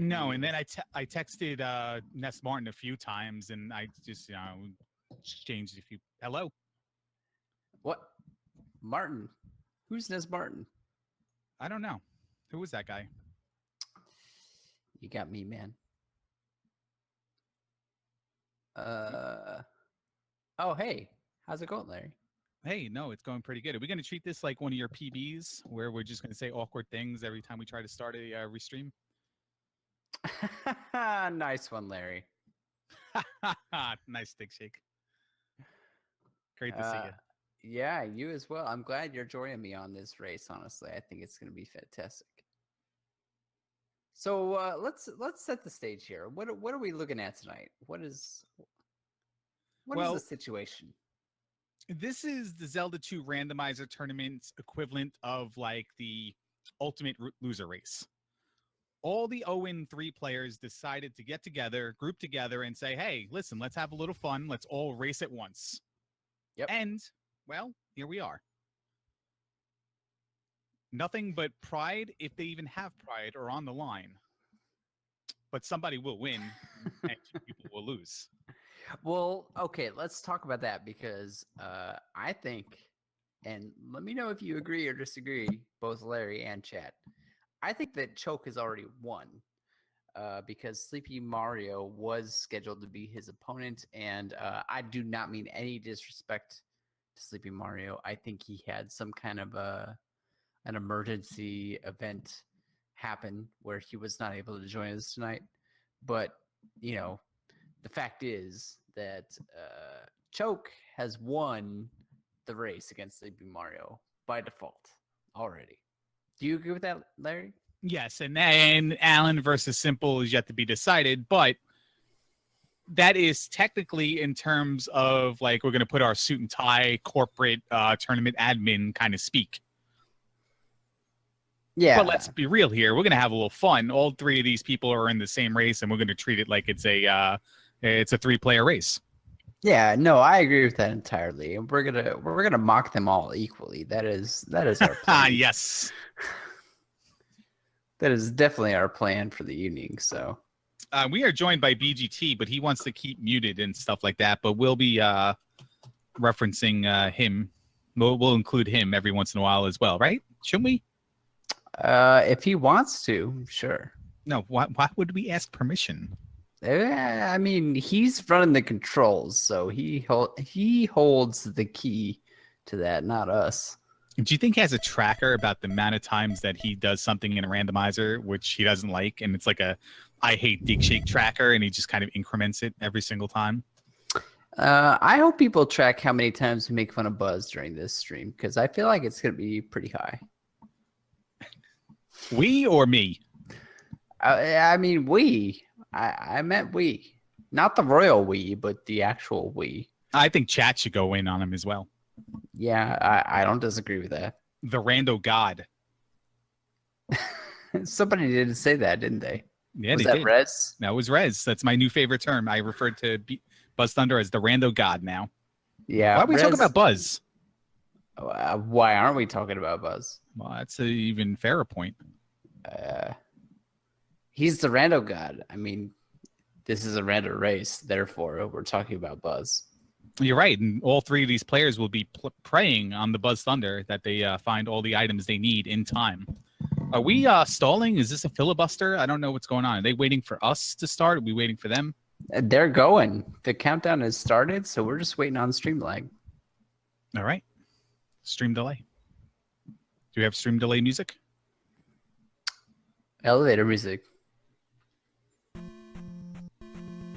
No, and then I texted Ness Martin a few times, and I just changed a few. Hello. What? Martin? Who's Nez Martin? I don't know. Who was that guy? You got me, man. Oh, hey. How's it going, Larry? Hey, no, it's going pretty good. Are we going to treat this like one of your PBs where we're just going to say awkward things every time we try to start a restream? Nice one, Larry. Nice stick shake. Great to see you. Yeah, you as well. I'm glad you're joining me on this race. Honestly, I think it's going to be fantastic. So let's set the stage here. What are we looking at tonight? What is the situation? This is the Zelda 2 Randomizer tournament's equivalent of like the ultimate loser race. All the 0-3 players decided to get together, group together, and say, hey, listen, let's have a little fun. Let's all race at once. Yep. And, well, here we are. Nothing but pride, if they even have pride, are on the line. But somebody will win, and two people will lose. Well, okay, let's talk about that because I think, and let me know if you agree or disagree, both Larry and Chad. I think that Choke has already won because SleepyMario was scheduled to be his opponent, and I do not mean any disrespect to SleepyMario. I think he had some kind of an emergency event happen where he was not able to join us tonight. But, you know, the fact is that Choke has won the race against SleepyMario by default already. Do you agree with that, Larry? Yes, and Alan versus Simple is yet to be decided, but that is technically in terms of like we're going to put our suit and tie corporate tournament admin kind of speak. Yeah. But let's be real here. We're going to have a little fun. All three of these people are in the same race, and we're going to treat it like it's a 3-player race. Yeah, no, I agree with that entirely. And we're gonna mock them all equally. That is our plan. Yes. That is definitely our plan for the evening. So we are joined by BGT, but he wants to keep muted and stuff like that. But we'll be referencing him. We'll include him every once in a while as well, right? Shouldn't we? If he wants to, sure. No, why would we ask permission? I mean, he's running the controls, so he holds the key to that, not us. Do you think he has a tracker about the amount of times that he does something in a randomizer which he doesn't like, and it's like a I hate Dig Shake tracker, and he just kind of increments it every single time? I hope people track how many times we make fun of Buzz during this stream, because I feel like it's going to be pretty high. We or me? I mean, we. I meant we. Not the royal we, but the actual we. I think chat should go in on him as well. Yeah, I don't disagree with that. The Rando God. Somebody did say that, didn't they? Yeah, was they that did. Rez? That was Rez. That's my new favorite term. I refer to Buzz Thunder as the Rando God now. Yeah. Why are we talking about Buzz? Why aren't we talking about Buzz? Well, that's an even fairer point. He's the Rando God. I mean, this is a random race. Therefore, we're talking about Buzz. You're right. And all three of these players will be praying on the Buzz Thunder that they find all the items they need in time. Are we stalling? Is this a filibuster? I don't know what's going on. Are they waiting for us to start? Are we waiting for them? They're going. The countdown has started, so we're just waiting on stream lag. All right. Stream delay. Do we have stream delay music? Elevator music.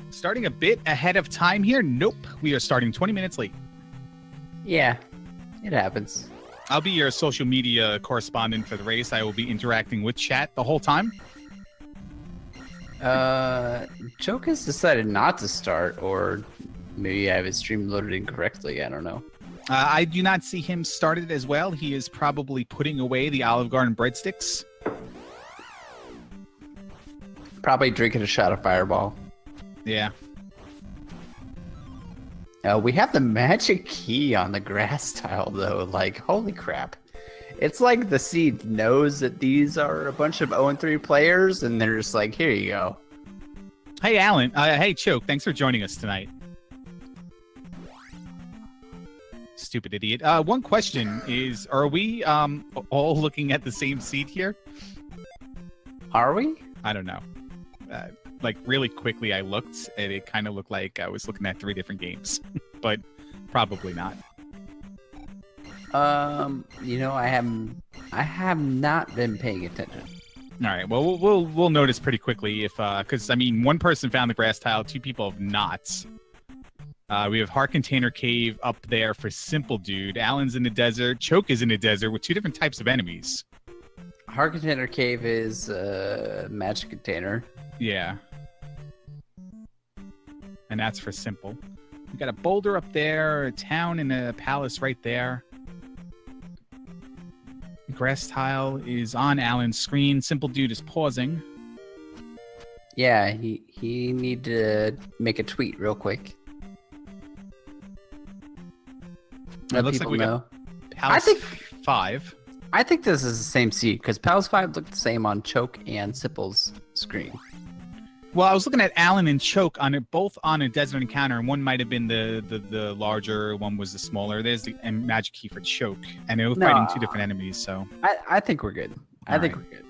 Starting a bit ahead of time here. Nope. We are starting 20 minutes late. Yeah, it happens. I'll be your social media correspondent for the race. I will be interacting with chat the whole time. Choke has decided not to start, or maybe I have his stream loaded incorrectly. I don't know. I do not see him started as well. He is probably putting away the Olive Garden breadsticks. Probably drinking a shot of Fireball. Yeah. We have the magic key on the grass tile, though. Like, holy crap. It's like the seed knows that these are a bunch of 0-3 players, and they're just like, here you go. Hey, Alan. Hey, Choke. Thanks for joining us tonight. Stupid idiot. One question is, are we all looking at the same seed here? Are we? I don't know. Like, really quickly, I looked, and it kind of looked like I was looking at 3 different games. But probably not. You know, I have not been paying attention. All right. Well, we'll notice pretty quickly if because I mean, one person found the grass tile, 2 people have not. We have Heart Container Cave up there for Simple Dude. Alan's in the desert. Choke is in the desert with 2 different types of enemies. Heart Container Cave is magic container. Yeah. And that's for Simple. We got a boulder up there, a town and a palace right there. The grass tile is on Alan's screen. Simple Dude is pausing. Yeah, he need to make a tweet real quick. It looks like we got Palace 5. I think this is the same seed because Palace 5 looked the same on Choke and Simple's screen. Well, I was looking at Alan and Choke on it, both on a desert encounter, and one might have been the larger, one was the smaller. There's the magic key for Choke, and they were fighting 2 different enemies. So I think we're good. I think we're good.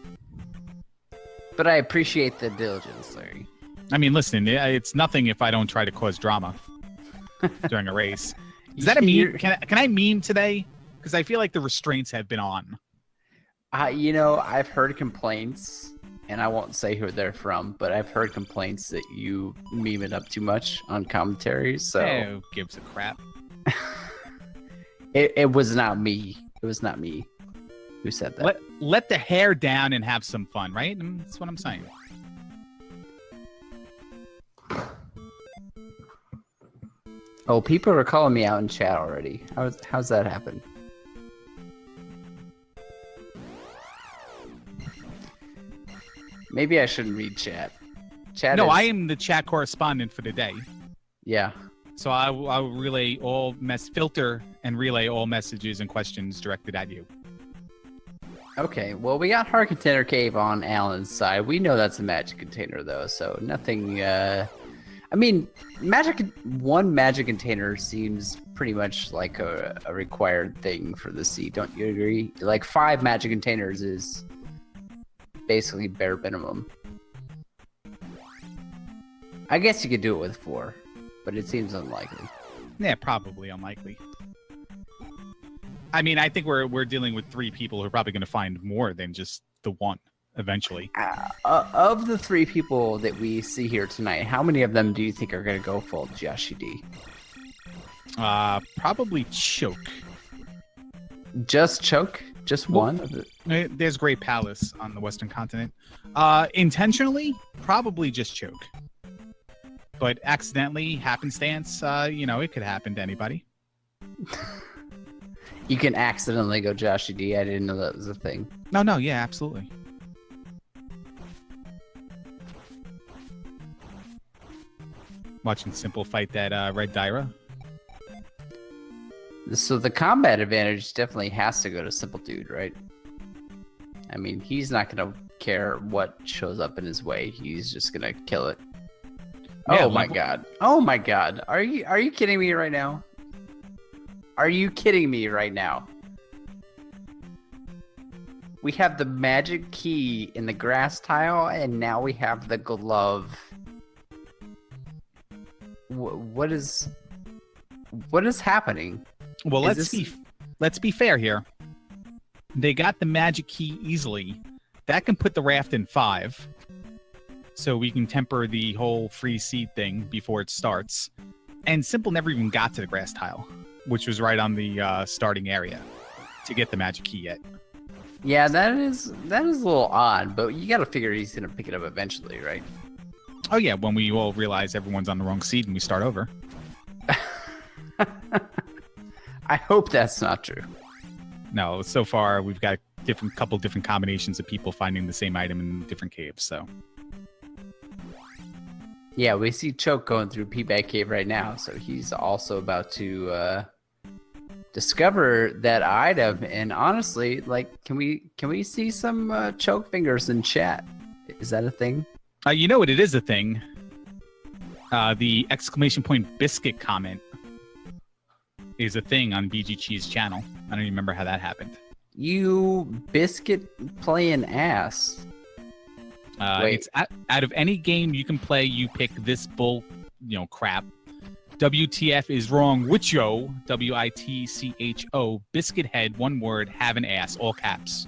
But I appreciate the diligence, Larry. I mean, listen, it's nothing if I don't try to cause drama during a race. Is that a meme? Can I meme today? Because I feel like the restraints have been on. You know, I've heard complaints, and I won't say who they're from, but I've heard complaints that you meme it up too much on commentary. So who gives a crap? It was not me. It was not me who said that. Let the hair down and have some fun, right? That's what I'm saying. Oh, people are calling me out in chat already. How's that happen? Maybe I shouldn't read chat. No, I am the chat correspondent for the day. Yeah. So I will relay all filter and relay all messages and questions directed at you. Okay, well, we got Heart Container Cave on Alan's side. We know that's a magic container, though, so nothing... I mean, one magic container seems pretty much like a required thing for the seed. Don't you agree? Like 5 magic containers is basically bare minimum. I guess you could do it with 4, but it seems unlikely. Yeah, probably unlikely. I mean, I think we're dealing with 3 people who are probably going to find more than just the one eventually. Of the 3 people that we see here tonight, how many of them do you think are going to go full Joshi D? Probably Choke. Just Choke? Just one? There's Great Palace on the Western continent. Intentionally, probably just Choke. But accidentally, happenstance, it could happen to anybody. You can accidentally go Joshi D. I didn't know that was a thing. No, yeah, absolutely. Watching Simple fight that Red Dyra. So the combat advantage definitely has to go to Simple Dude, right? I mean, he's not going to care what shows up in his way. He's just going to kill it. Yeah, oh my god. Oh my god. Are you kidding me right now? Are you kidding me right now? We have the magic key in the grass tile, and now we have the glove. What is happening? Well, let's be fair here. They got the magic key easily. That can put the raft in 5. So we can temper the whole free seed thing before it starts. And Simple never even got to the grass tile, which was right on the starting area to get the magic key yet. Yeah, that is a little odd, but you got to figure he's going to pick it up eventually, right? Oh yeah, when we all realize everyone's on the wrong seed and we start over. I hope that's not true. No, so far we've got couple different combinations of people finding the same item in different caves, so. Yeah, we see Choke going through P-Bag Cave right now, so he's also about to discover that item. And honestly, like, can we see some choke fingers in chat? Is that a thing? You know what? It is a thing. The exclamation point biscuit comment is a thing on BGC's channel. I don't even remember how that happened. You biscuit playing ass. It's out of any game you can play, you pick this crap. WTF is wrong. Witcho, WITCHO, biscuit head, one word, have an ass, all caps.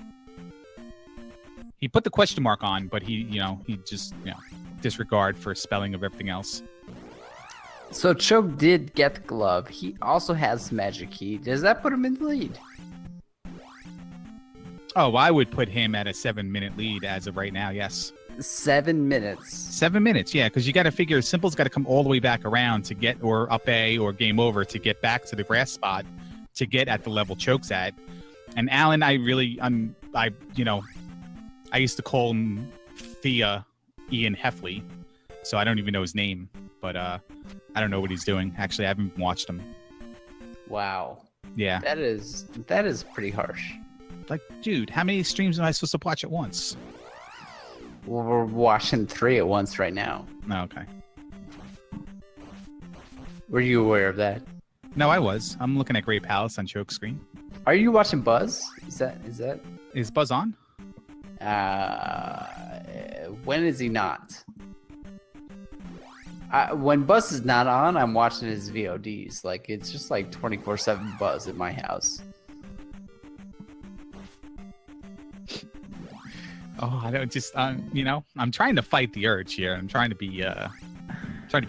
He put the question mark on, but he just disregard for spelling of everything else. So Choke did get the glove. He also has magic key. Does that put him in the lead? Oh, I would put him at a 7-minute lead as of right now, yes. 7 minutes. 7 minutes, yeah, because you got to figure Simple's got to come all the way back around to get, or up A or game over to get back to the grass spot to get at the level Choke's at. And Alan, I used to call him Thea Ian Heffley, so I don't even know his name, but I don't know what he's doing. Actually, I haven't watched him. Wow. Yeah. That is pretty harsh. Like, dude, how many streams am I supposed to watch at once? Well, we're watching 3 at once right now. Oh, okay. Were you aware of that? No, I was. I'm looking at Great Palace on Choke screen. Are you watching Buzz? Is Buzz on? When is he not? When Buzz is not on, I'm watching his VODs. Like, it's just like 24/7 Buzz at my house. Oh, I don't just I'm trying to fight the urge here. I'm trying to be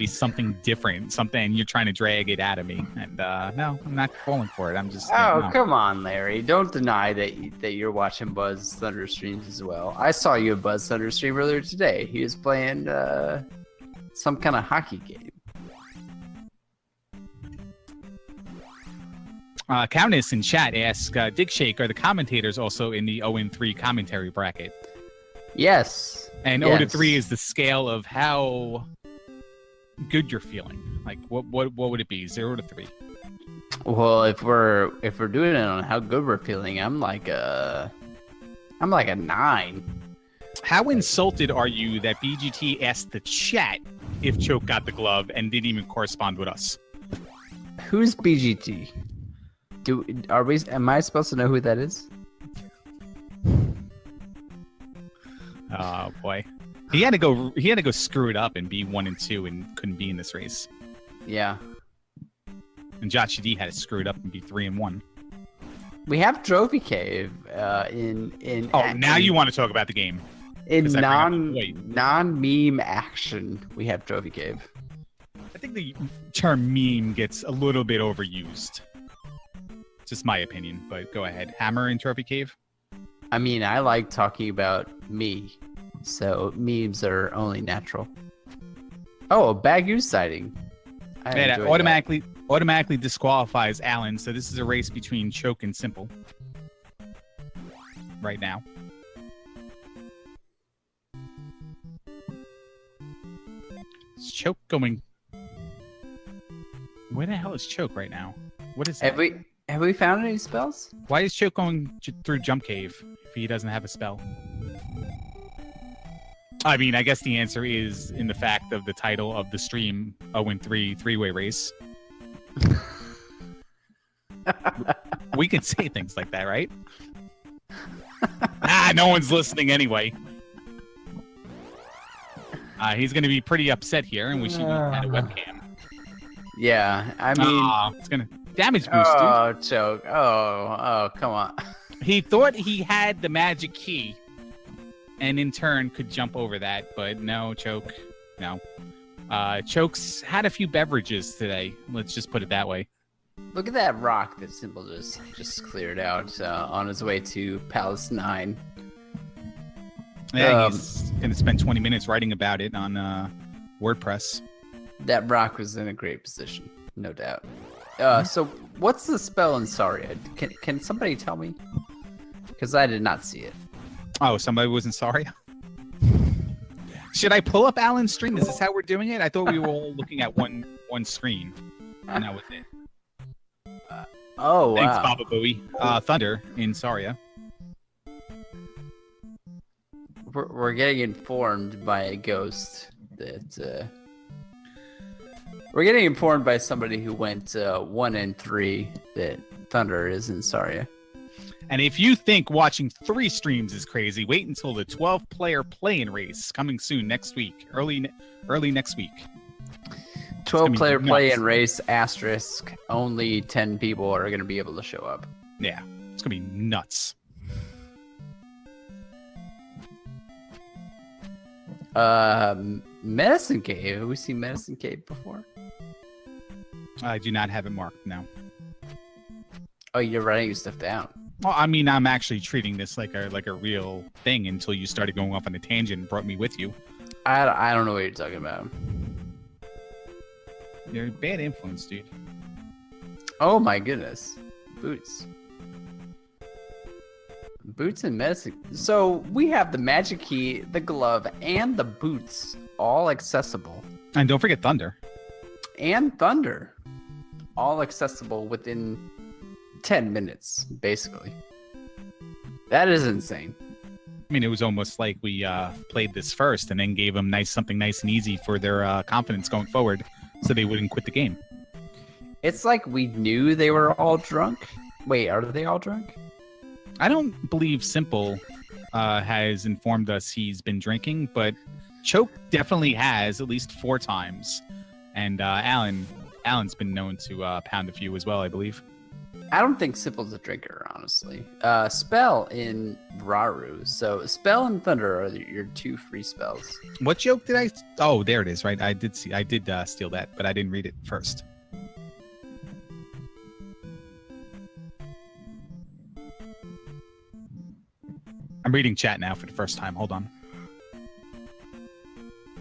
something different, something you're trying to drag it out of me, and no, I'm not falling for it. I'm just. Oh, no. Come on, Larry! Don't deny that you're watching Buzz Thunder streams as well. I saw you at Buzz Thunder stream earlier today. He was playing some kind of hockey game. Countess in chat asks, Dig Shake, are the commentators also in the 0-3 commentary bracket? Yes. And 0-3 is the scale of how good you're feeling. Like, what would it be? 0 to 3? Well, if we're doing it on how good we're feeling, I'm like a 9. How insulted are you that BGT asked the chat if Choke got the glove and didn't even correspond with us? Who's BGT? Am I supposed to know who that is? Oh boy, he had to go screw it up and be 1 and 2 and couldn't be in this race. Yeah. And Josh D had to screw it up and be 3 and 1. We have Trophy Cave in. Oh, now you want to talk about the game? In non-meme action, we have Trophy Cave. I think the term meme gets a little bit overused. Just my opinion, but go ahead. Hammer in Trophy Cave? I mean, I like talking about me, so memes are only natural. Oh, a Bagu sighting. That automatically disqualifies Alan, so this is a race between Choke and Simple. Right now. Is Choke going... Where the hell is Choke right now? What is that? Have we found any spells? Why is Choke going through Jump Cave if he doesn't have a spell? I mean, I guess the answer is in the fact of the title of the stream, 0-3 three-way race. We can say things like that, right? No one's listening anyway. He's going to be pretty upset here, and we should add a webcam. Yeah, I mean... it's going to... Damage boost, oh, dude. Choke. Oh, come on. He thought he had the magic key and in turn could jump over that, but no, Choke. No. Choke's had a few beverages today. Let's just put it that way. Look at that rock that Simple just cleared out on his way to Palace 9. Yeah, he's going to spend 20 minutes writing about it on WordPress. That rock was in a great position, no doubt. So what's the spell in Saria? Can somebody tell me? Because I did not see it. Oh, somebody wasn't sorry? Should I pull up Alan's stream? Is this how we're doing it? I thought we were all looking at one screen. And that was it. Oh, Thanks, wow. Baba Booey. Thunder in Saria. We're getting informed by a ghost that we're getting informed by somebody who went 1 and 3 that Thunder is in Saria. And if you think watching 3 streams is crazy, wait until the 12-player play-in race coming soon next week, early next week. 12-player play-in race asterisk. Only 10 people are going to be able to show up. Yeah, it's gonna be nuts. Medicine Cave. Have we seen Medicine Cave before? I do not have it marked now. Oh, you're writing stuff down. Well, I mean, I'm actually treating this like a real thing until you started going off on a tangent and brought me with you. I don't know what you're talking about. You're a bad influence, dude. Oh my goodness. Boots. Boots and medicine. So we have the magic key, the glove, and the boots all accessible. And don't forget Thunder. And Thunder. All accessible within 10 minutes, basically. That is insane. I mean, it was almost like we played this first and then gave them something nice and easy for their confidence going forward so they wouldn't quit the game. It's like we knew they were all drunk. Wait, are they all drunk? I don't believe Simple has informed us he's been drinking, but Choke definitely has at least 4 times. And Alan's been known to pound a few as well, I believe. I don't think Simple's a drinker, honestly. Spell in Raru. So Spell and Thunder are your 2 free spells. What joke did I? Oh, there it is, right? I did steal that, but I didn't read it first. I'm reading chat now for the first time. Hold on.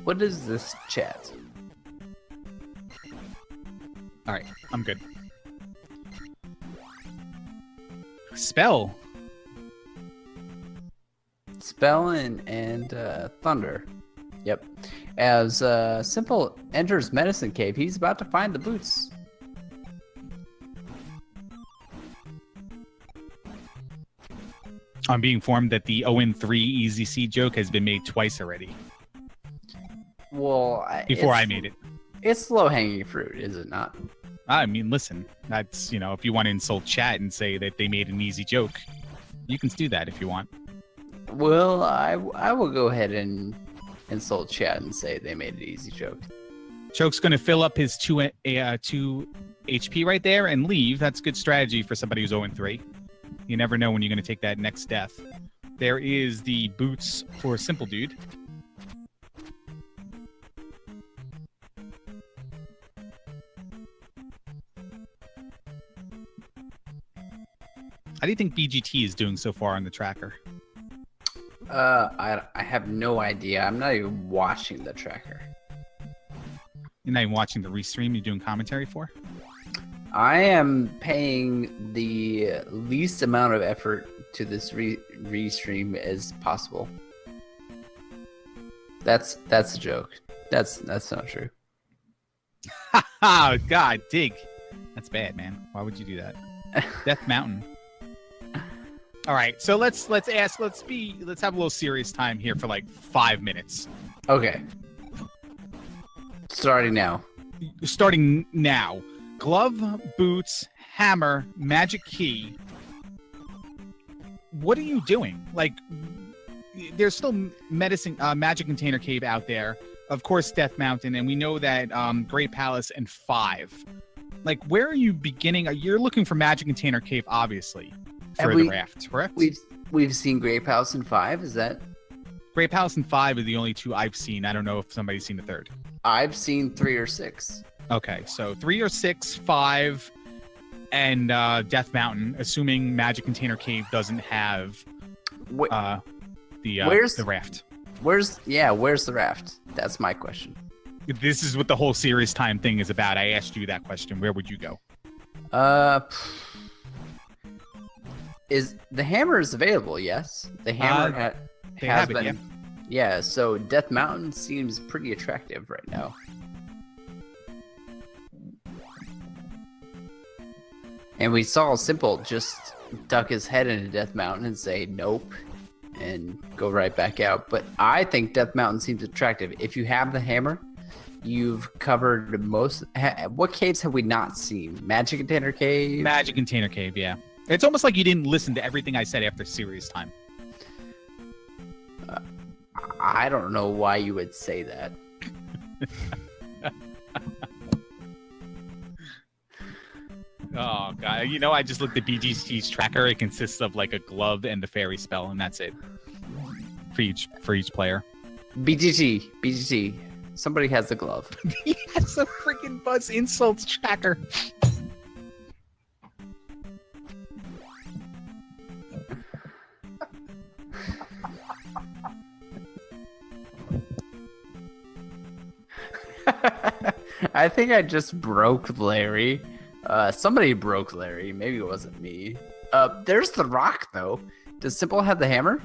What is this chat? All right, I'm good. Spell. Spell and Thunder. Yep. As Simple enters Medicine Cave, he's about to find the boots. I'm being informed that the 0-3 Easy C joke has been made twice already. Well, Before I made it. It's low-hanging fruit, is it not? I mean, listen, that's, if you want to insult chat and say that they made an easy joke, you can do that if you want. Well, I will go ahead and insult chat and say they made an easy joke. Choke's going to fill up his 2 HP right there and leave. That's good strategy for somebody who's 0-3. You never know when you're going to take that next death. There is the boots for Simple Dude. How do you think BGT is doing so far on the tracker? I have no idea. I'm not even watching the tracker. You're not even watching the restream you're doing commentary for? I am paying the least amount of effort to this restream as possible. That's a joke. That's not true. Oh God, dig. That's bad, man. Why would you do that? Death Mountain. All right, so let's have a little serious time here for like 5 minutes. Okay. Starting now. Starting now. Glove, boots, hammer, magic key. What are you doing? Like, there's still magic container cave out there. Of course, Death Mountain, and we know that Great Palace and 5. Like, where are you beginning? You're looking for magic container cave, obviously, for the raft, correct? We've seen Great Palace in 5. Is that? Great Palace and 5 are the only 2 I've seen. I don't know if somebody's seen the 3rd. I've seen 3 or 6. Okay, so 3 or 6, 5, and Death Mountain, assuming Magic Container Cave doesn't have the raft. Where's the raft? That's my question. This is what the whole serious time thing is about. I asked you that question. Where would you go? Is the hammer is available? Yes, the hammer has been. Yeah, so Death Mountain seems pretty attractive right now. And we saw Simple just duck his head into Death Mountain and say nope and go right back out. But I think Death Mountain seems attractive. If you have the hammer, you've covered most. What caves have we not seen? Magic Container Cave? Magic Container Cave, yeah. It's almost like you didn't listen to everything I said after series time. I don't know why you would say that. Oh god, I just looked at BGT's tracker. It consists of like a glove and the fairy spell, and that's it for each player. BGT, somebody has the glove. He has a freaking Buzz insults tracker. I think I just broke Larry. Somebody broke Larry. Maybe it wasn't me. There's the rock, though. Does Simple have the hammer?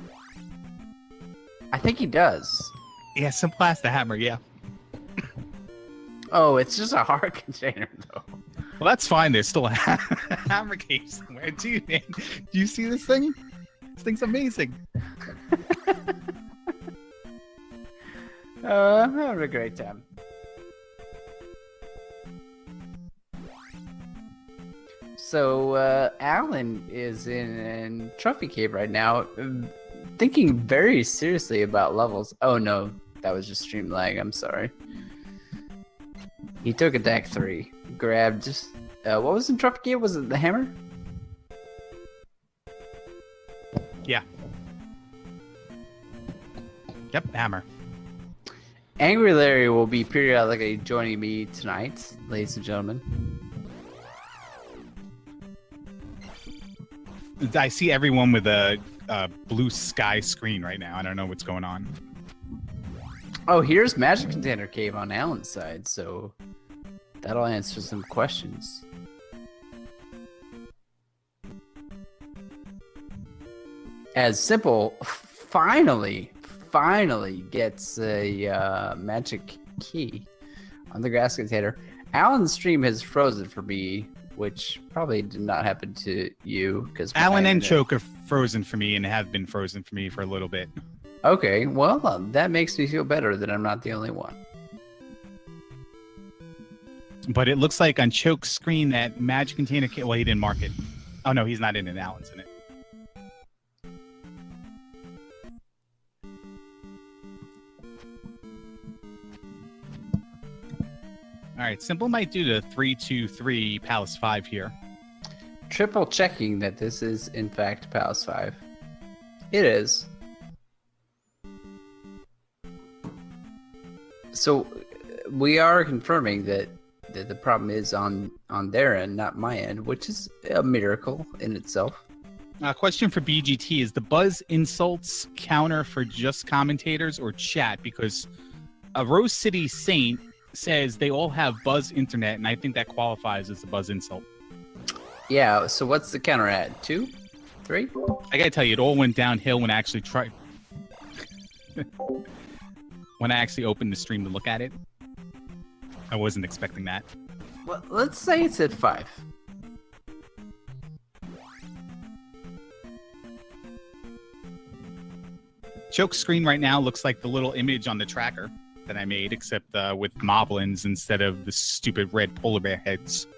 I think he does. Yeah, Simple has the hammer, yeah. Oh, it's just a hard container, though. Well, that's fine. There's still a hammer cave somewhere. Dude, man, do you see this thing? This thing's amazing. I'm having a great time. So, Alan is in Trophy Cave right now, thinking very seriously about levels. Oh no, that was just stream lag, I'm sorry. He took a deck 3, grabbed, what was in Trophy Cave? Was it the hammer? Yeah. Yep, hammer. Angry Larry will be periodically joining me tonight, ladies and gentlemen. I see everyone with a blue sky screen right now. I don't know what's going on. Oh, here's Magic Container Cave on Alan's side, so that'll answer some questions. As Simple finally gets a magic key on the grass container. Alan's stream has frozen for me, which probably did not happen to you because Alan and Choke are frozen for me and have been frozen for me for a little bit. Okay, well, that makes me feel better that I'm not the only one. But it looks like on Choke's screen that Magic Container Cave, well, he didn't mark it. Oh no, he's not in it. Alan's in it. All right, Simple might do the 3-2-3 Palace 5 here. Triple checking that this is in fact Palace 5. It is. So we are confirming that the problem is on their end, not my end, which is a miracle in itself. Question for BGT, is the Buzz insults counter for just commentators or chat? Because a Rose City Saint says they all have Buzz internet, and I think that qualifies as a Buzz insult. Yeah, so what's the counter at? 2? 3? I gotta tell you, it all went downhill when I actually tried. When I actually opened the stream to look at it. I wasn't expecting that. Well, let's say it's at 5. Choke's screen right now looks like the little image on the tracker that I made, except with moblins instead of the stupid red polar bear heads.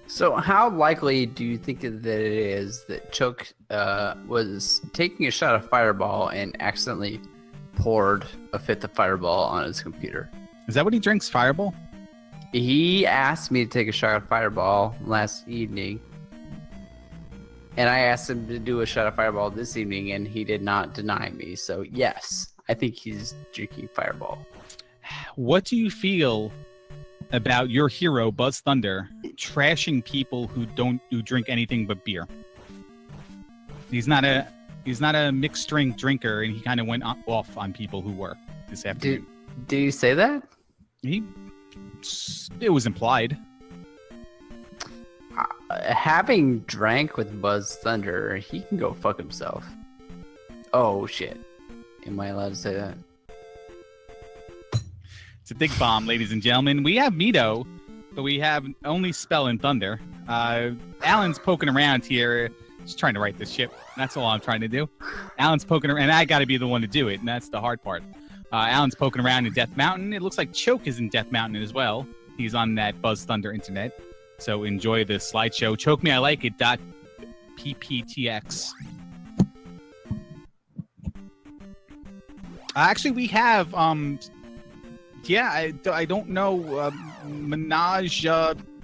So how likely do you think that it is that Choke was taking a shot of Fireball and accidentally poured a fifth of Fireball on his computer? Is that what he drinks, Fireball? He asked me to take a shot of Fireball last evening, and I asked him to do a shot of Fireball this evening, and he did not deny me. So yes, I think he's drinking Fireball. What do you feel about your hero, Buzz Thunder, trashing people who drink anything but beer? He's not a mixed drink drinker, and he kind of went off on people who were this afternoon. Did you say that? It was implied. Having drank with Buzz Thunder, he can go fuck himself. Oh shit! Am I allowed to say that? It's a big bomb, ladies and gentlemen. We have Mito but we have only Spell and Thunder. Alan's poking around here, just trying to write this ship. That's all I'm trying to do. Alan's poking around, and I got to be the one to do it, and that's the hard part. Alan's poking around in Death Mountain. It looks like Choke is in Death Mountain as well. He's on that Buzz Thunder internet. So enjoy the slideshow. Choke me, I like it. .pptx. Actually, we have yeah, I don't know, Menage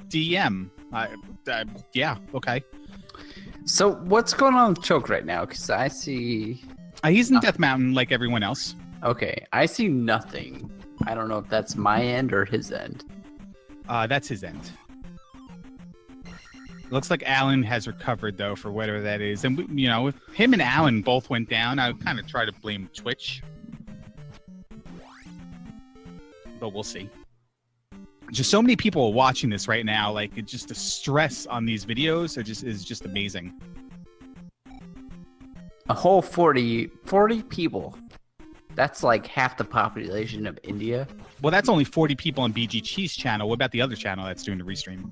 DM. Yeah, okay. So what's going on with Choke right now? Because I see... He's in Death Mountain like everyone else. Okay, I see nothing. I don't know if that's my end or his end. That's his end. Looks like Alan has recovered, though, for whatever that is. And, you know, if him and Alan both went down, I would kind of try to blame Twitch. But we'll see. Just so many people are watching this right now. Like, it's just the stress on these videos is just amazing. A whole 40 people. That's like half the population of India. Well, that's only 40 people on BG Cheese channel. What about the other channel that's doing the restream?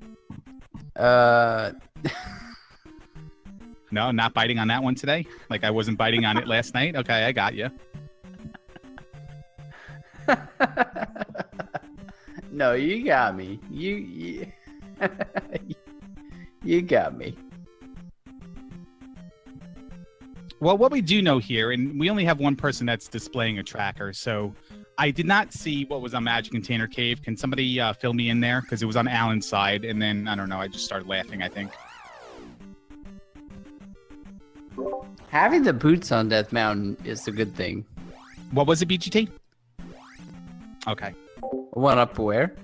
No, not biting on that one today? Like I wasn't biting on it last night? Okay, I got you. No, you got me. You you got me. Well, what we do know here, and we only have one person that's displaying a tracker, so I did not see what was on Magic Container Cave. Can somebody fill me in there? Because it was on Alan's side, and then, I don't know, I just started laughing, I think. Having the boots on Death Mountain is a good thing. What was it, BGT? Okay. One up where?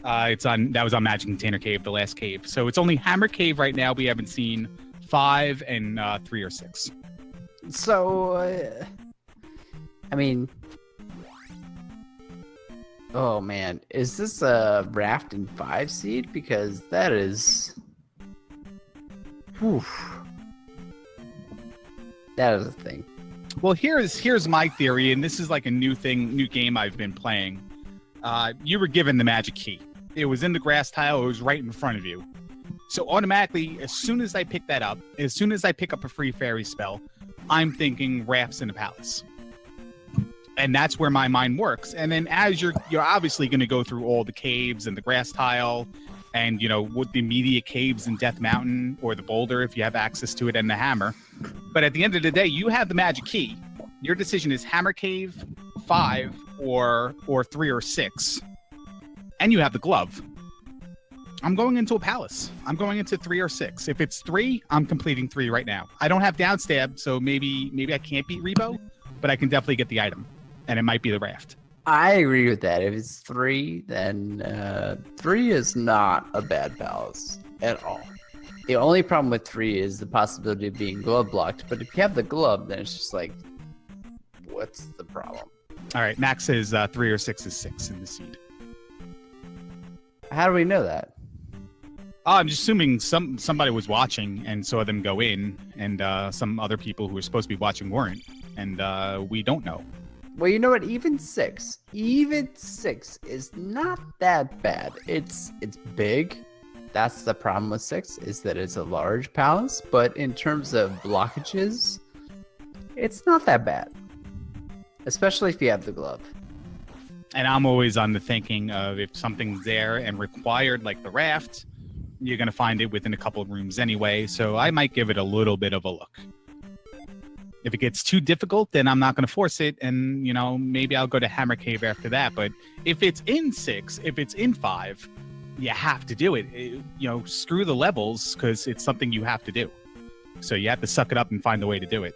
That was on Magic Container Cave, the last cave. So it's only Hammer Cave right now. We haven't seen 5 and 3 or 6. So, I mean, oh man, is this a Raft and 5 seed? Because that is, whew, that is a thing. Well, here's my theory, and this is like a new game I've been playing. You were given the magic key. It was in the grass tile. It was right in front of you. So automatically, as soon as I pick that up, as soon as I pick up a free fairy spell, I'm thinking Rafts in the palace. And that's where my mind works. And then as you're obviously going to go through all the caves and the grass tile and, you know, with the immediate caves in Death Mountain or the boulder if you have access to it and the hammer. But at the end of the day, you have the magic key. Your decision is Hammer Cave, 5, or 3 or 6. And you have the glove. I'm going into a palace. I'm going into 3 or 6. If it's 3, I'm completing 3 right now. I don't have downstab, so maybe I can't beat Rebo, but I can definitely get the item. And it might be the Raft. I agree with that. If it's 3, then 3 is not a bad palace at all. The only problem with 3 is the possibility of being glove blocked. But if you have the glove, then it's just like, what's the problem? All right, Max says 3 or 6 is 6 in the seed. How do we know that? I'm just assuming somebody was watching and saw them go in, and some other people who were supposed to be watching weren't, and we don't know. Well, you know what? Even 6 is not that bad. It's big. That's the problem with 6, is that it's a large palace. But in terms of blockages, it's not that bad, especially if you have the glove. And I'm always on the thinking of if something's there and required, like the Raft, you're going to find it within a couple of rooms anyway. So I might give it a little bit of a look. If it gets too difficult, then I'm not going to force it. And, you know, maybe I'll go to Hammer Cave after that. But if it's in 6, if it's in 5, you have to do it. You know, screw the levels, because it's something you have to do. So you have to suck it up and find a way to do it.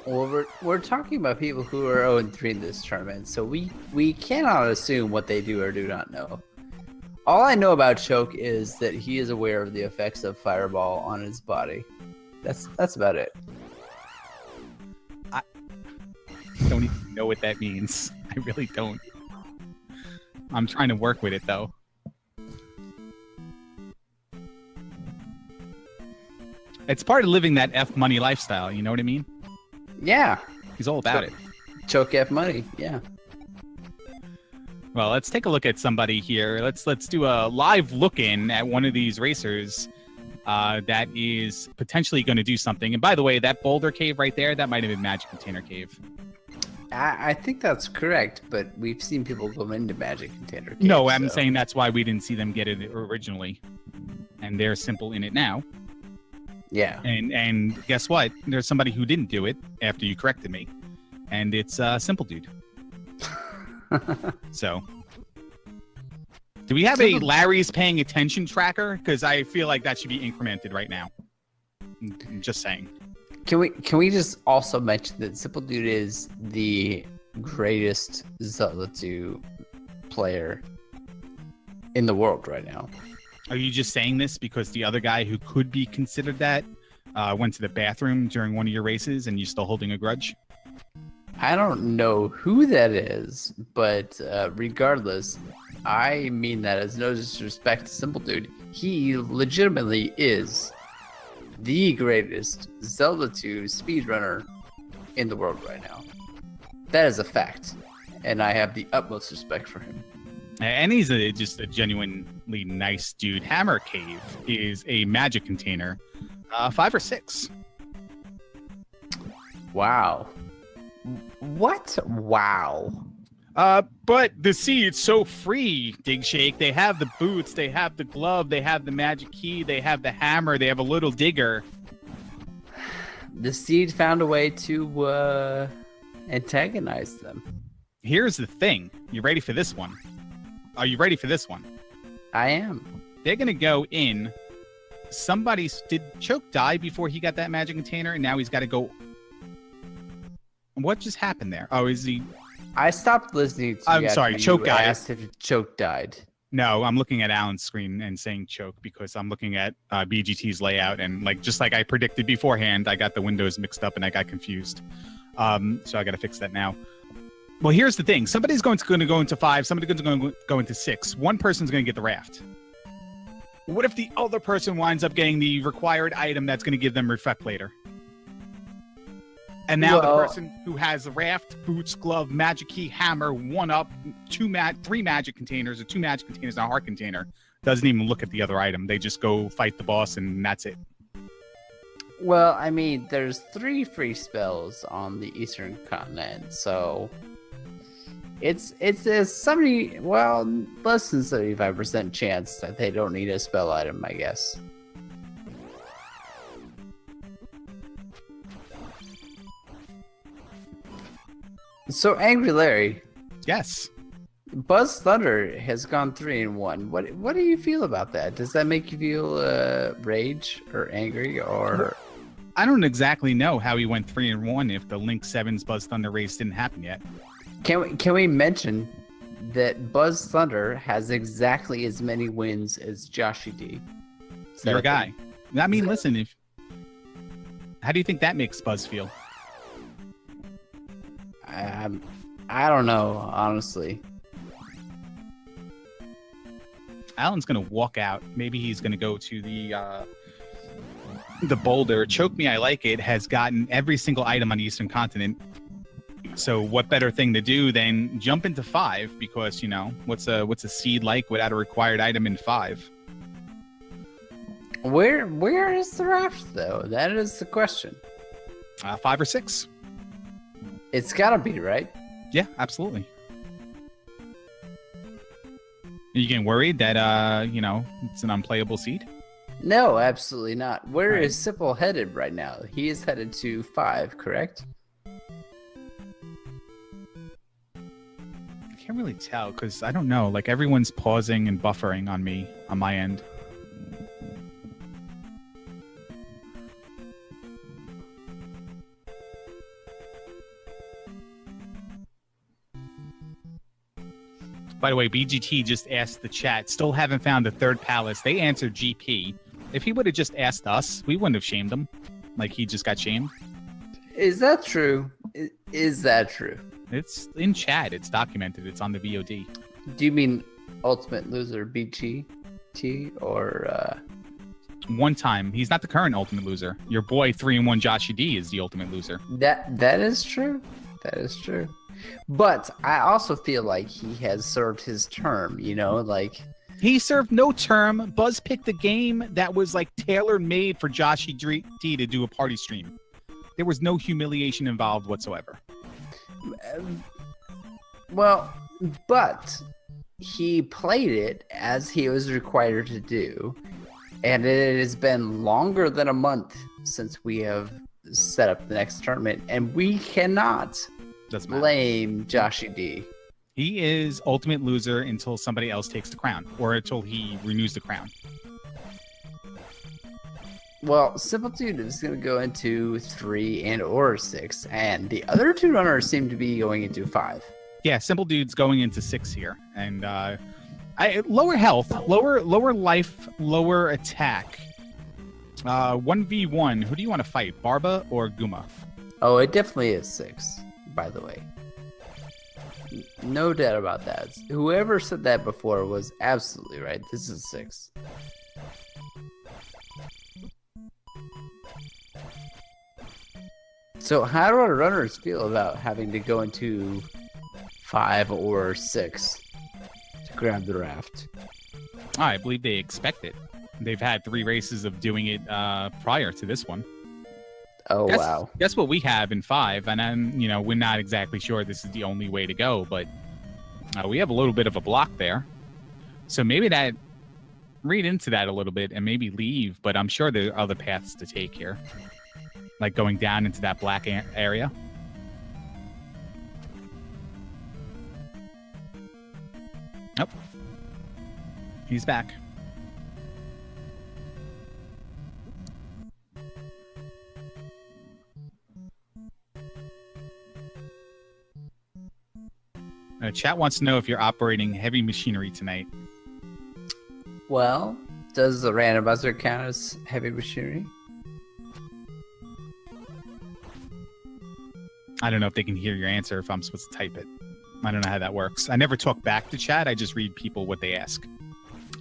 Well, we're talking about people who are 0-3 in this tournament, so we cannot assume what they do or do not know. All I know about Choke is that he is aware of the effects of Fireball on his body. That's about it. I don't even know what that means. I really don't. I'm trying to work with it, though. It's part of living that F money lifestyle, you know what I mean? Yeah. He's all about it. Choke F money, yeah. Well, let's take a look at somebody here. Let's do a live look-in at one of these racers that is potentially going to do something. And by the way, that boulder cave right there, that might have been Magic Container Cave. I think that's correct, but we've seen people go into Magic Container Cave. No, I'm saying that's why we didn't see them get it originally. And they're simple in it now. Yeah. And guess what? There's somebody who didn't do it after you corrected me. And it's Simple Dude. So, do we have a Larry's paying attention tracker? Because I feel like that should be incremented right now. I'm just saying. Can we just also mention that Simple Dude is the greatest Zelda 2 player in the world right now? Are you just saying this because the other guy who could be considered that went to the bathroom during one of your races and you're still holding a grudge? I don't know who that is, but regardless, I mean that as no disrespect to Simple Dude. He legitimately is the greatest Zelda 2 speedrunner in the world right now. That is a fact, and I have the utmost respect for him. And he's just a genuinely nice dude. Hammer Cave is a magic container, 5 or 6. Wow. What? Wow. But the seed's so free, Dig Shake. They have the boots, they have the glove, they have the magic key, they have the hammer, they have a little digger. The seed found a way to antagonize them. Here's the thing. You ready for this one? Are you ready for this one? I am. They're gonna go in. Did Choke die before he got that magic container, and now he's got to go? What just happened there? Oh, is he? I stopped listening to I'm sorry, Choke guy. Asked if Choke died. No, I'm looking at Alan's screen and saying Choke because I'm looking at BGT's layout, and just like I predicted beforehand, I got the windows mixed up and I got confused. So I got to fix that now. Well, here's the thing. Somebody's going to go into 5. Somebody's going to go into 6. One person's going to get the raft. What if the other person winds up getting the required item that's going to give them reflect later? And now the person who has the raft, boots, glove, magic key, hammer, 1-up, 3 magic containers, or 2 magic containers, and a heart container, doesn't even look at the other item. They just go fight the boss, and that's it. Well, I mean, there's 3 free spells on the Eastern Continent, so it's a less than 75% chance that they don't need a spell item, I guess. So, Angry Larry. Yes. Buzz Thunder has gone 3-1. What do you feel about that? Does that make you feel rage or angry or? I don't exactly know how he went 3-1 if the Link 7's Buzz Thunder race didn't happen yet. Can we mention that Buzz Thunder has exactly as many wins as Joshy D? You're a guy. I mean, listen. How do you think that makes Buzz feel? I don't know, honestly. Alan's gonna walk out. Maybe he's gonna go to the boulder. Choke Me, I Like It has gotten every single item on the Eastern Continent. So what better thing to do than jump into 5? Because what's a seed like without a required item in 5? Where is the raft though? That is the question. 5 or 6. It's gotta be, right? Yeah, absolutely. Are you getting worried that it's an unplayable seed? No, absolutely not. Where is Sipple headed right now? He is headed to 5, correct? I can't really tell because I don't know. Like everyone's pausing and buffering on me on my end. By the way, BGT just asked the chat, still haven't found the 3rd palace. They answered GP. If he would have just asked us, we wouldn't have shamed him. Like he just got shamed. Is that true? Is that true? It's in chat. It's documented. It's on the VOD. Do you mean Ultimate Loser BGT or? One time. He's not the current Ultimate Loser. Your boy 3-1 Joshy D is the Ultimate Loser. That is true. That is true. But I also feel like he has served his term, like He served no term. Buzz picked a game that was like tailor-made for Joshy D to do a party stream. There was no humiliation involved whatsoever. well, but he played it as he was required to do, and it has been longer than a month since we have set up the next tournament, and we cannot Doesn't matter. blame Joshy D. He is ultimate loser until somebody else takes the crown, or until he renews the crown. Well, Simple Dude is going to go into 3 and or 6, and the other two runners seem to be going into 5. Yeah, Simple Dude's going into 6 here, and lower health, lower life, lower attack. 1v1. Who do you want to fight, Barba or Guma? Oh, it definitely is 6, by the way. No doubt about that. Whoever said that before was absolutely right. This is 6. So how do our runners feel about having to go into 5 or 6 to grab the raft? I believe they expect it. They've had 3 races of doing it prior to this one. Oh, wow. Guess what we have in 5, and I'm, we're not exactly sure this is the only way to go, but we have a little bit of a block there. So maybe read into that a little bit and maybe leave, but I'm sure there are other paths to take here, like going down into that black area. Nope. He's back. Chat wants to know if you're operating heavy machinery tonight. Well, does the randomizer count as heavy machinery? I don't know if they can hear your answer if I'm supposed to type it. I don't know how that works. I never talk back to chat. I just read people what they ask.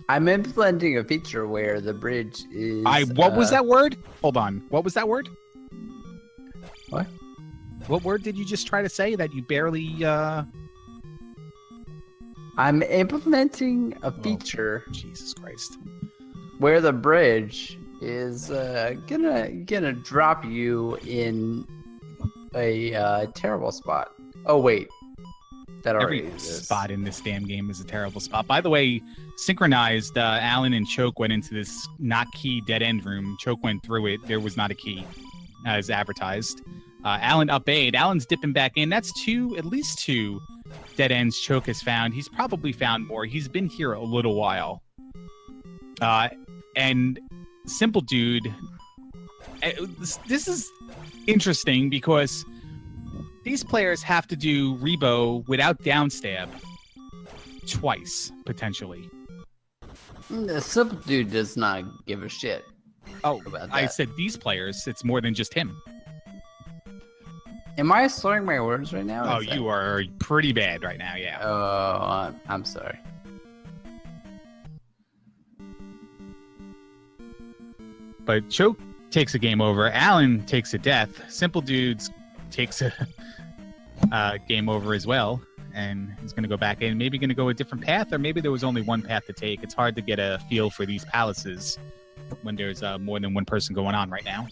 I'm implementing a feature where the bridge is... What was that word? Hold on. What was that word? What? What word did you just try to say that you barely... I'm implementing a feature Jesus Christ. where the bridge is gonna drop you in a terrible spot. Oh wait, that already Every exists. spot in this damn game is a terrible spot. By the way, synchronized, Alan and Choke went into this not key dead end room. Choke went through it. There was not a key as advertised. Alan up-A'd. Alan's dipping back in. That's at least two dead ends Choke has found. He's probably found more. He's been here a little while. And Simple Dude, this is interesting because these players have to do Rebo without downstab twice, potentially. The Simple Dude does not give a shit. Oh, about I that. said these players. It's more than just him. Am I slurring my words right now? Oh, you are pretty bad right now, yeah. Oh, I'm sorry. But Choke takes a game over. Alan takes a death. Simple Dudes takes a game over as well. And he's going to go back in. Maybe going to go a different path, or maybe there was only one path to take. It's hard to get a feel for these palaces when there's more than one person going on right now.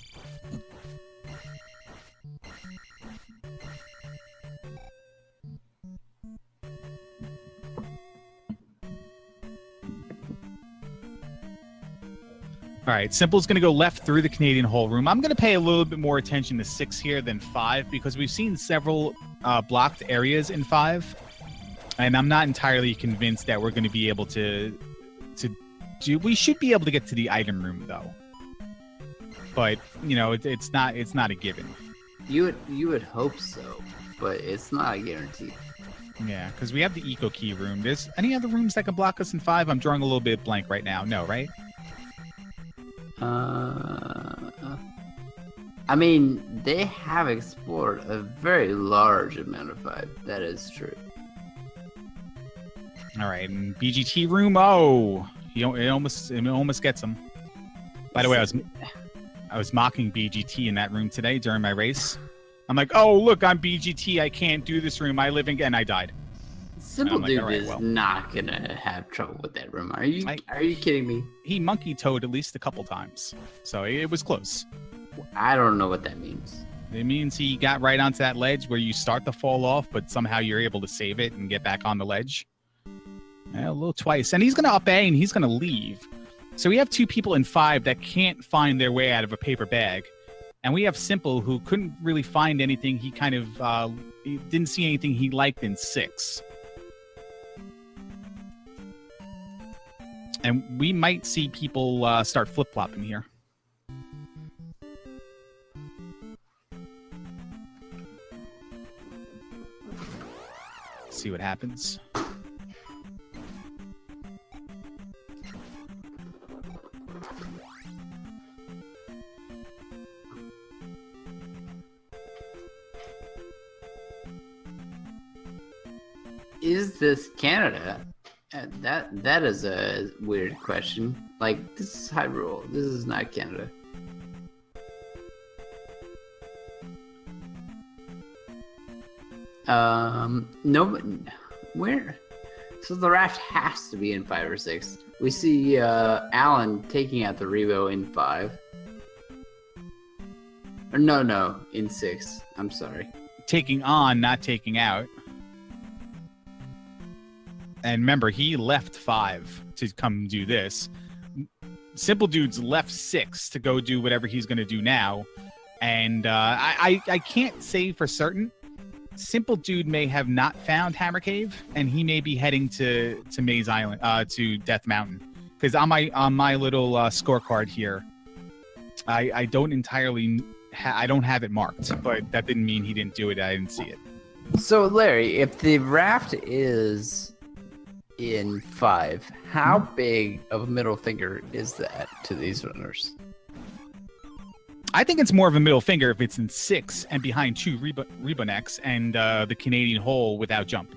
All right, Simple's going to go left through the Canadian Hole Room. I'm going to pay a little bit more attention to 6 here than 5 because we've seen several blocked areas in 5, and I'm not entirely convinced that we're going to be able to do. We should be able to get to the item room though, but it's not a given. You would hope so, but it's not a guarantee. Yeah, because we have the Eco Key room. There's any other rooms that can block us in 5? I'm drawing a little bit blank right now. No, right? I mean, they have explored a very large amount of 5. That is true. All right, and BGT room. Oh, it almost gets him. By the way, I was mocking BGT in that room today during my race. I'm like, oh, look, I'm BGT. I can't do this room. I live in... And I died. Simple like, Dude all right, is well. not gonna have trouble with that room. Are you kidding me? He monkey-toed at least a couple times. So it was close. I don't know what that means. It means he got right onto that ledge where you start to fall off, but somehow you're able to save it and get back on the ledge. A little twice. And he's going to up A and he's going to leave. So we have 2 people in 5 that can't find their way out of a paper bag. And we have Simple, who couldn't really find anything. He kind of he didn't see anything he liked in 6. And we might see people start flip-flopping here. See what happens. Is this Canada? That is a weird question. Like, this is Hyrule. This is not Canada. No, where? So the Raft has to be in 5 or 6. We see Alan taking out the Rebo in 5. Or no, in 6. I'm sorry. Taking on, not taking out. And remember, he left 5 to come do this. Simple Dude's left 6 to go do whatever he's going to do now. And I can't say for certain. Simple Dude may have not found Hammer Cave, and he may be heading to Maze Island, to Death Mountain. Because on my little scorecard here, I don't entirely, I don't have it marked, but that didn't mean he didn't do it. I didn't see it. So Larry, if the Raft is in 5, how big of a middle finger is that to these runners? I think it's more of a middle finger if it's in 6 and behind 2 Rebonecks and the Canadian hole without jump.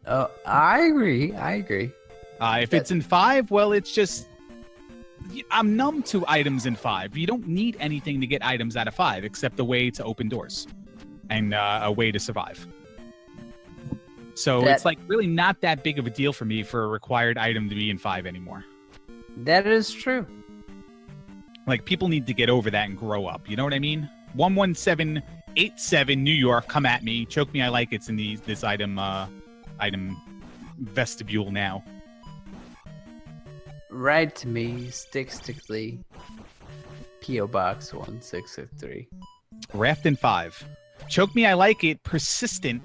I agree. If it's in 5, well, it's just... I'm numb to items in 5. You don't need anything to get items out of 5 except a way to open doors and a way to survive. So it's like really not that big of a deal for me for a required item to be in 5 anymore. That is true. Like, people need to get over that and grow up. You know what I mean? 11787 New York, come at me. Choke me, I like it's in this item vestibule now. Write to me, stickly. P.O. Box 1663. Raft in 5. Choke me, I like it. Persistent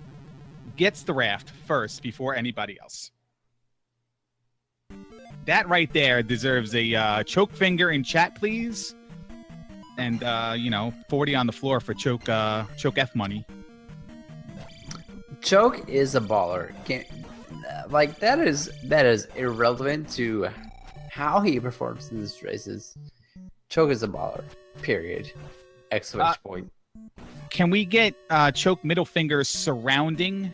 gets the Raft first before anybody else. That right there deserves a choke finger in chat, please. And, 40 on the floor for choke F money. Choke is a baller. That is irrelevant to how he performs in these races. Choke is a baller. Period. Exclamation point. Can we get choke middle finger surrounding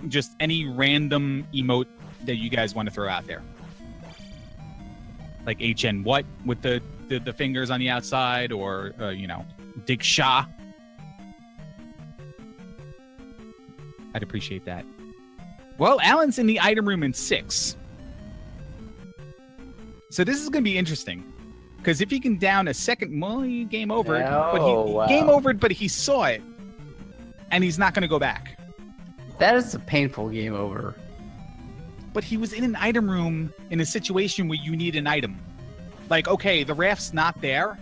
just any random emote that you guys want to throw out there? Like HN what with the fingers on the outside, or Dig Shah. I'd appreciate that. Well, Alan's in the item room in 6. So this is going to be interesting. Because if he can down a second, well, he game over. Game over, but he saw it. And he's not going to go back. That is a painful game over. But he was in an item room in a situation where you need an item. Like, okay, the Raft's not there,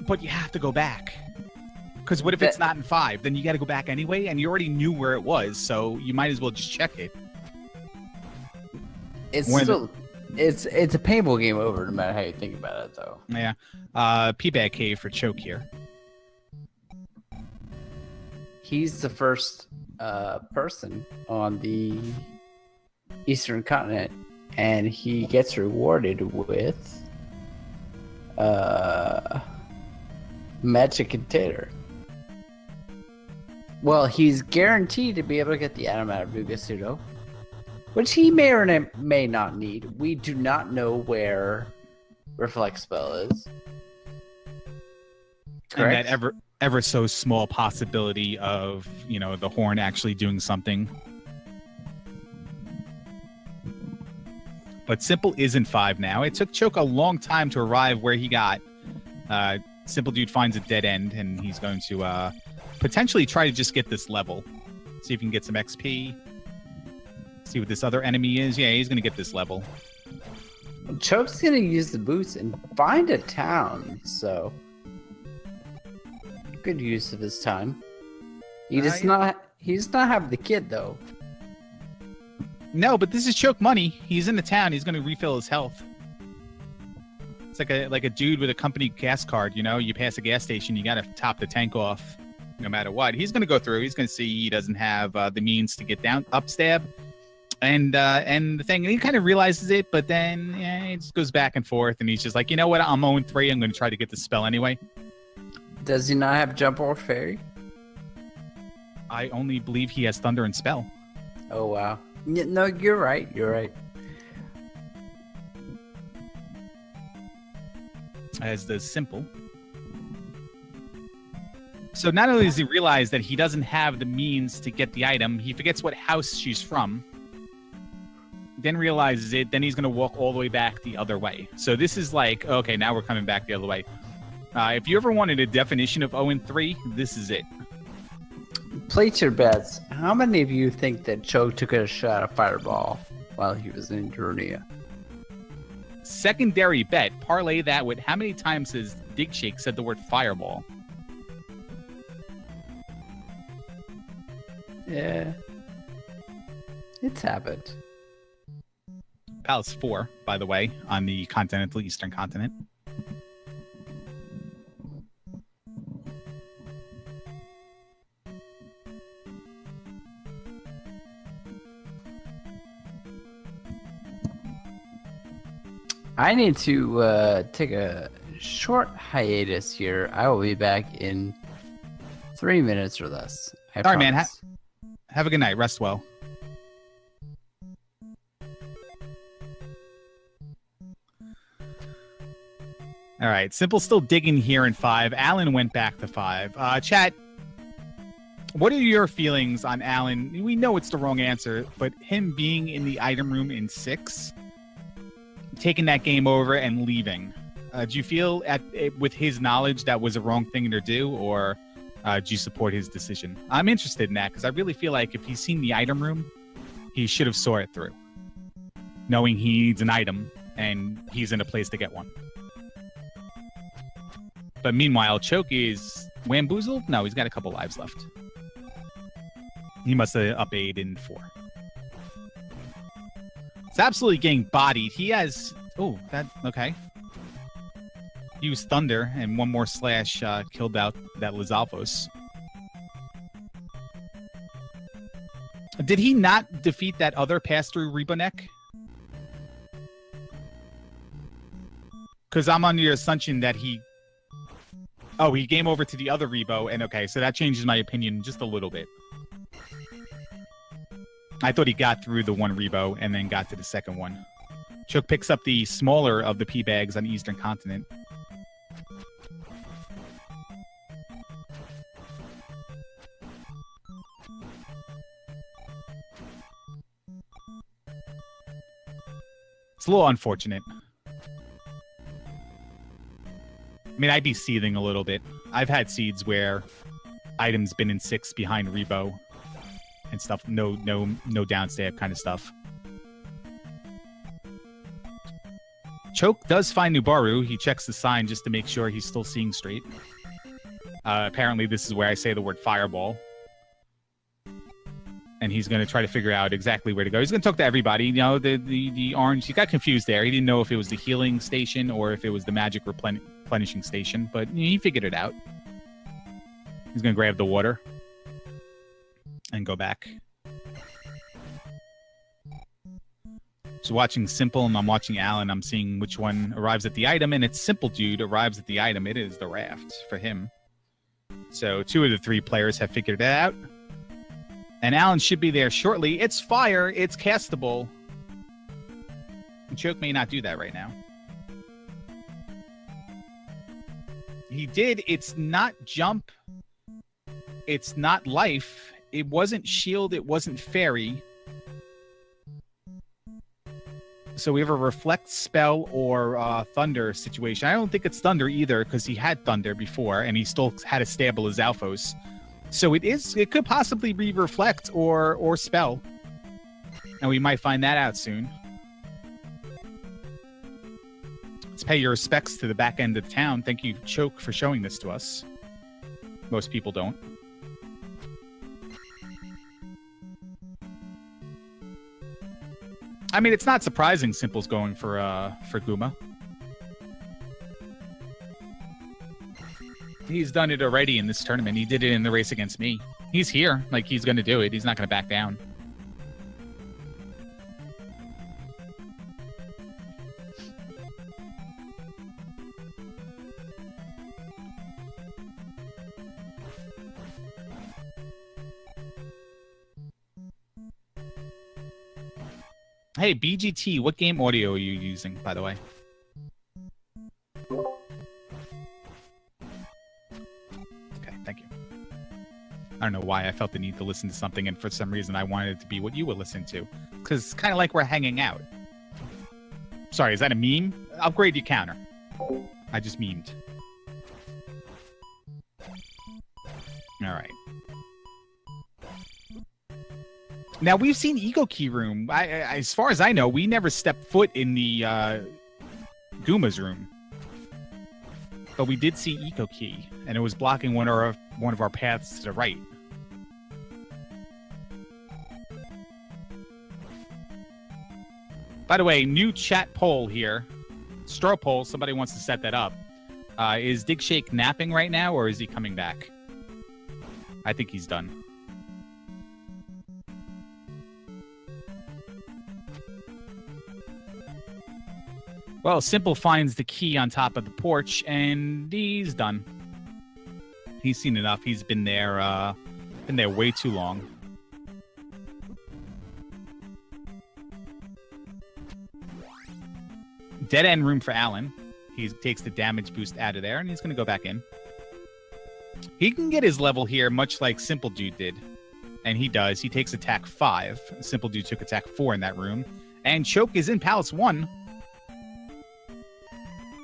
but you have to go back. Because what if it's not in 5? Then you got to go back anyway, and you already knew where it was, so you might as well just check it. It's a painful game over, no matter how you think about it, though. Yeah. P-Bag Cave for choke here. He's the first person on the Eastern continent, and he gets rewarded with Magic Container. Well, he's guaranteed to be able to get the item out of Bentglasstube, which he may or may not need. We do not know where Reflect Spell is. Correct? ever so small possibility of, the horn actually doing something. But Simple is in 5 now. It took Choke a long time to arrive where he got. Simple Dude finds a dead end, and he's going to potentially try to just get this level. See if he can get some XP. See what this other enemy is. Yeah, he's going to get this level. Choke's going to use the boots and find a town, so good use of his time. He does not have the kid, though. No, but this is Choke money. He's in the town. He's going to refill his health. It's like a dude with a company gas card. You pass a gas station, you got to top the tank off no matter what. He's going to go through. He's going to see he doesn't have the means to get down, up stab. And the thing, he kind of realizes it, but then it just goes back and forth. And he's just like, you know what? I'm 0-3. I'm going to try to get the spell anyway. Does he not have Jump or Fairy? I only believe he has Thunder and Spell. Oh, wow. No, you're right. You're right. As the Simple. So not only does he realize that he doesn't have the means to get the item, he forgets what house she's from. Then realizes it, then he's going to walk all the way back the other way. So this is like, okay, now we're coming back the other way. If you ever wanted a definition of 0-3, this is it. Place your bets. How many of you think that Choke took a shot of Fireball while he was in Jurnia? Secondary bet. Parlay that with how many times has Dig Shake said the word Fireball? Yeah. It's happened. Palace 4, by the way, on the continental Eastern continent. I need to take a short hiatus here. I will be back in 3 minutes or less. All right, man. Have a good night. Rest well. All right. Simple still digging here in 5. Alan went back to 5. Chat, what are your feelings on Alan? We know it's the wrong answer, but him being in the item room in 6, taking that game over and leaving. Do you feel with his knowledge that was a wrong thing to do, or do you support his decision? I'm interested in that because I really feel like if he's seen the item room, he should have saw it through, knowing he needs an item and he's in a place to get one. But meanwhile, Choke is wamboozled? No, he's got a couple lives left. He must have up 8 in 4. It's absolutely getting bodied. He has... Oh, that... Okay. He used Thunder, and one more slash killed out that Lizalfos. Did he not defeat that other pass-through Rebonek? Because I'm under the assumption that he... Oh, he game over to the other Rebo, and okay, so that changes my opinion just a little bit. I thought he got through the one Rebo and then got to the second one. Choke picks up the smaller of the P-bags on the Eastern Continent. It's a little unfortunate. I mean, I'd be seething a little bit. I've had seeds where items been in 6 behind Rebo and stuff. No downstab kind of stuff. Choke does find Nubaru. He checks the sign just to make sure he's still seeing straight. Apparently, this is where I say the word Fireball. And he's going to try to figure out exactly where to go. He's going to talk to everybody. You know, the orange, he got confused there. He didn't know if it was the healing station or if it was the magic replenishing station, but he figured it out. He's going to grab the water and go back. So watching Simple and I'm watching Alan, I'm seeing which one arrives at the item, and it's Simple Dude arrives at the item. It is the Raft for him. So 2 of the 3 players have figured it out. And Alan should be there shortly. It's fire. It's castable. Choke may not do that right now. He did. It's not jump. It's not life. It wasn't shield. It wasn't fairy. So we have a reflect spell or thunder situation. I don't think it's thunder either because he had thunder before and he still had a stable as Alphos. So it could possibly be reflect or spell. And we might find that out soon. Let's pay your respects to the back end of the town. Thank you, Choke, for showing this to us. Most people don't. I mean, it's not surprising Simple's going for Guma. He's done it already in this tournament. He did it in the race against me. He's here. Like, he's going to do it. He's not going to back down. Hey, BGT, what game audio are you using, by the way? Okay, thank you. I don't know why I felt the need to listen to something, and for some reason I wanted it to be what you would listen to. Because it's kind of like we're hanging out. Sorry, is that a meme? Upgrade your counter. I just memed. Alright. Now, we've seen Eco Key Room. As far as I know, we never stepped foot in the Guma's room. But we did see Eco Key, and it was blocking one of our paths to the right. By the way, new chat poll here. Straw poll, somebody wants to set that up. Is Dig Shake napping right now, or is he coming back? I think he's done. Well, Simple finds the key on top of the porch, and he's done. He's seen enough. He's been there way too long. Dead end room for Alan. He takes the damage boost out of there, and he's going to go back in. He can get his level here, much like Simple Dude did. And he does. He takes attack 5. Simple Dude took attack 4 in that room. And Choke is in Palace 1.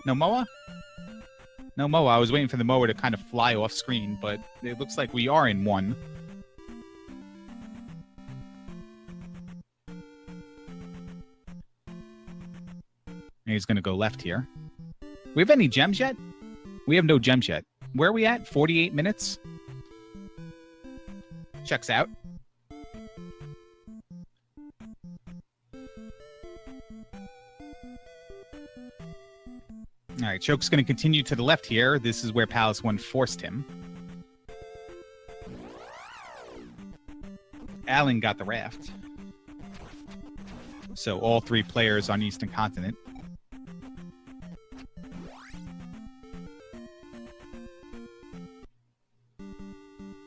No Moa? No Moa. I was waiting for the Moa to kind of fly off screen, but it looks like we are in 1. And he's going to go left here. We have any gems yet? We have no gems yet. Where are we at? 48 minutes? Checks out. All right, Choke's going to continue to the left here. This is where Palace 1 forced him. Alan got the Raft. So all 3 players on Eastern Continent.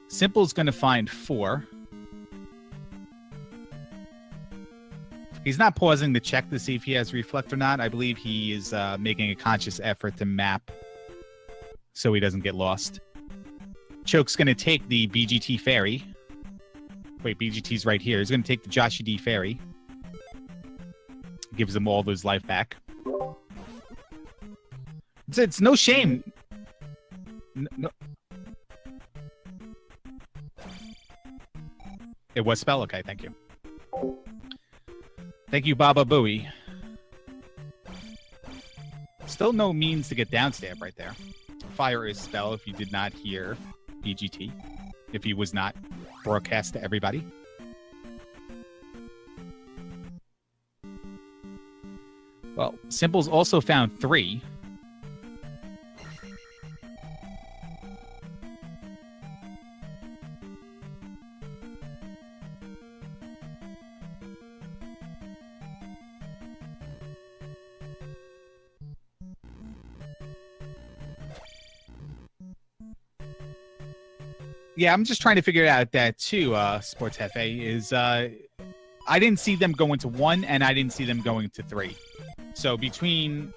Simple's going to find 4. He's not pausing to check to see if he has Reflect or not. I believe he is making a conscious effort to map so he doesn't get lost. Choke's going to take the BGT Fairy. Wait, BGT's right here. He's going to take the Joshie D Fairy. Gives him all of his life back. It's no shame. No. It was spell? Okay, thank you. Thank you, Baba Booey. Still no means to get downstab right there. Fire is spell if you did not hear BGT. If he was not broadcast to everybody. Well, Simple's also found 3. Yeah, I'm just trying to figure out that too, Sports Hefe, is I didn't see them going to 1 and I didn't see them going to 3. So between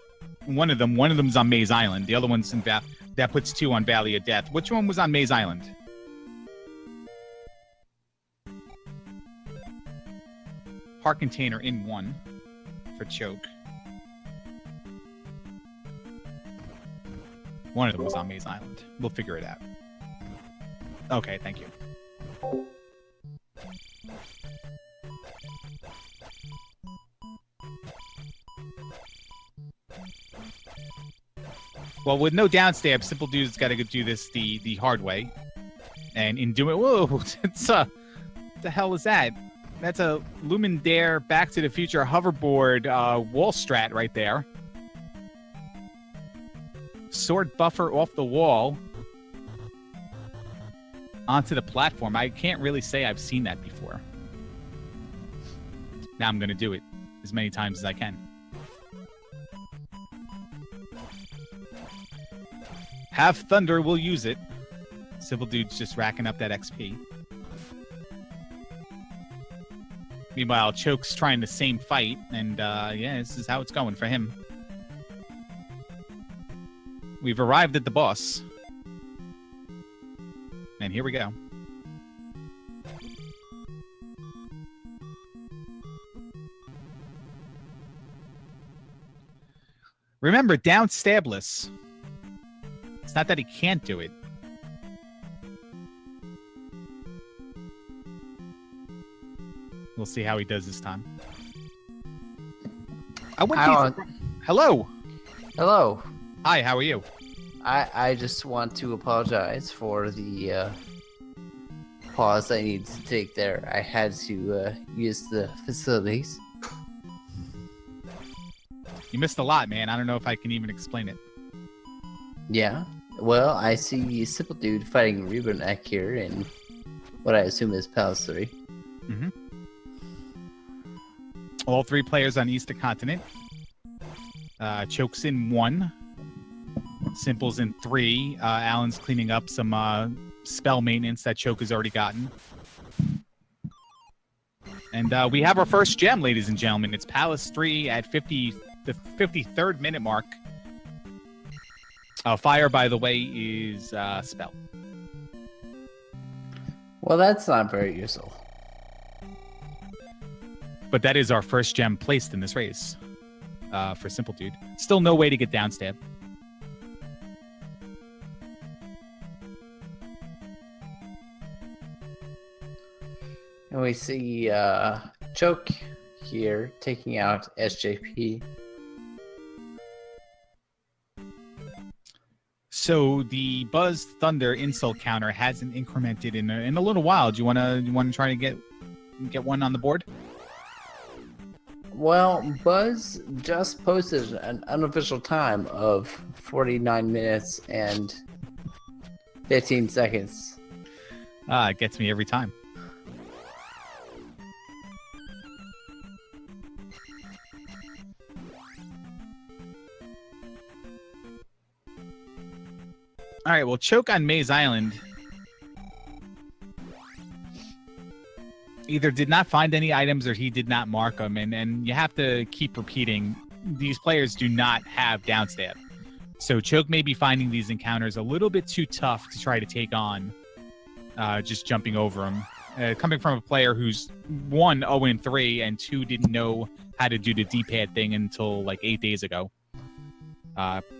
one of them's on Maze Island, the other one's in That puts 2 on Valley of Death. Which one was on Maze Island? Heart Container in 1 for Choke. One of them was on Maze Island. We'll figure it out. Okay, thank you. Well, with no downstab, Simple Dude's got to go do this the hard way. And in doing... Whoa! It's what the hell is that? That's a Lumen Dare Back to the Future hoverboard wall strat right there. Sword buffer off the wall onto the platform. I can't really say I've seen that before. Now I'm going to do it as many times as I can. Have Thunder, we'll use it. Simple Dude's just racking up that XP. Meanwhile, Choke's trying the same fight, and yeah, this is how it's going for him. We've arrived at the boss. And here we go. Remember, down stabless. It's not that he can't do it. We'll see how he does this time. Hello. Hello. Hi, how are you? I just want to apologize for the pause I needed to take there. I had to use the facilities. You missed a lot, man. I don't know if I can even explain it. Yeah. Well, I see Simple Dude fighting Reboneck here in what I assume is Palace 3. Mm-hmm. All 3 players on Easter Continent. Choke's in 1. Simple's in 3. Alan's cleaning up some spell maintenance that Choke has already gotten. And we have our first gem, ladies and gentlemen. It's Palace 3 at the 53rd minute mark. Fire, by the way, is spell. Well, that's not very useful. But that is our first gem placed in this race for Simple Dude. Still no way to get down stab. And we see Choke here taking out SJP. So the Buzz Thunder insult counter hasn't incremented in a little while. Do you want to try to get one on the board? Well, Buzz just posted an unofficial time of 49 minutes and 15 seconds. It gets me every time. All right, well, Choke on Maze Island either did not find any items or he did not mark them, and you have to keep repeating, these players do not have downstab. So Choke may be finding these encounters a little bit too tough to try to take on, just jumping over them. Coming from a player who's 1, 0-3, and 2, didn't know how to do the D-pad thing until like 8 days ago.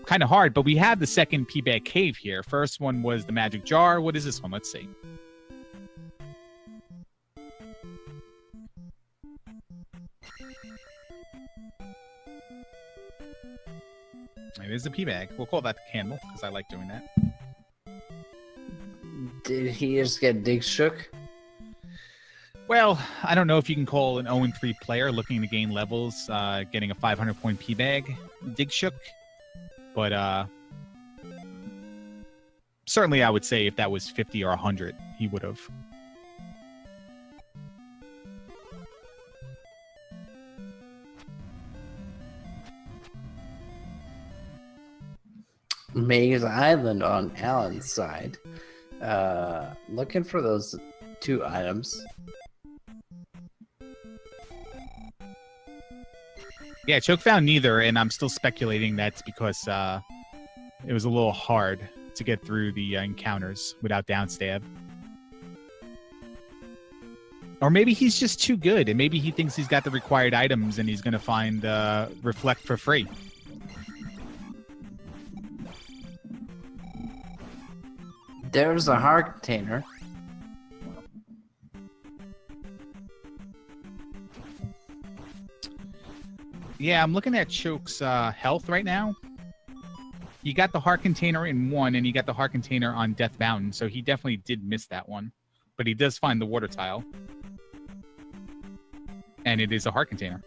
Kind of hard, but we have the second P-Bag Cave here. First one was the Magic Jar. What is this one? Let's see. It is a P-Bag. We'll call that the candle, because I like doing that. Did he just get dig shook? Well, I don't know if you can call an 0-3 player looking to gain levels, getting a 500-point P-Bag dig shook. But certainly I would say if that was 50 or 100, he would have. Maze Island on Alan's side. Looking for those 2 items. Yeah, Choke found neither, and I'm still speculating that's because it was a little hard to get through the encounters without downstab. Or maybe he's just too good, and maybe he thinks he's got the required items and he's going to find Reflect for free. There's a heart container. Yeah, I'm looking at Choke's health right now. He got the heart container in one, and he got the heart container on Death Mountain, so he definitely did miss that one. But he does find the water tile. And it is a heart container.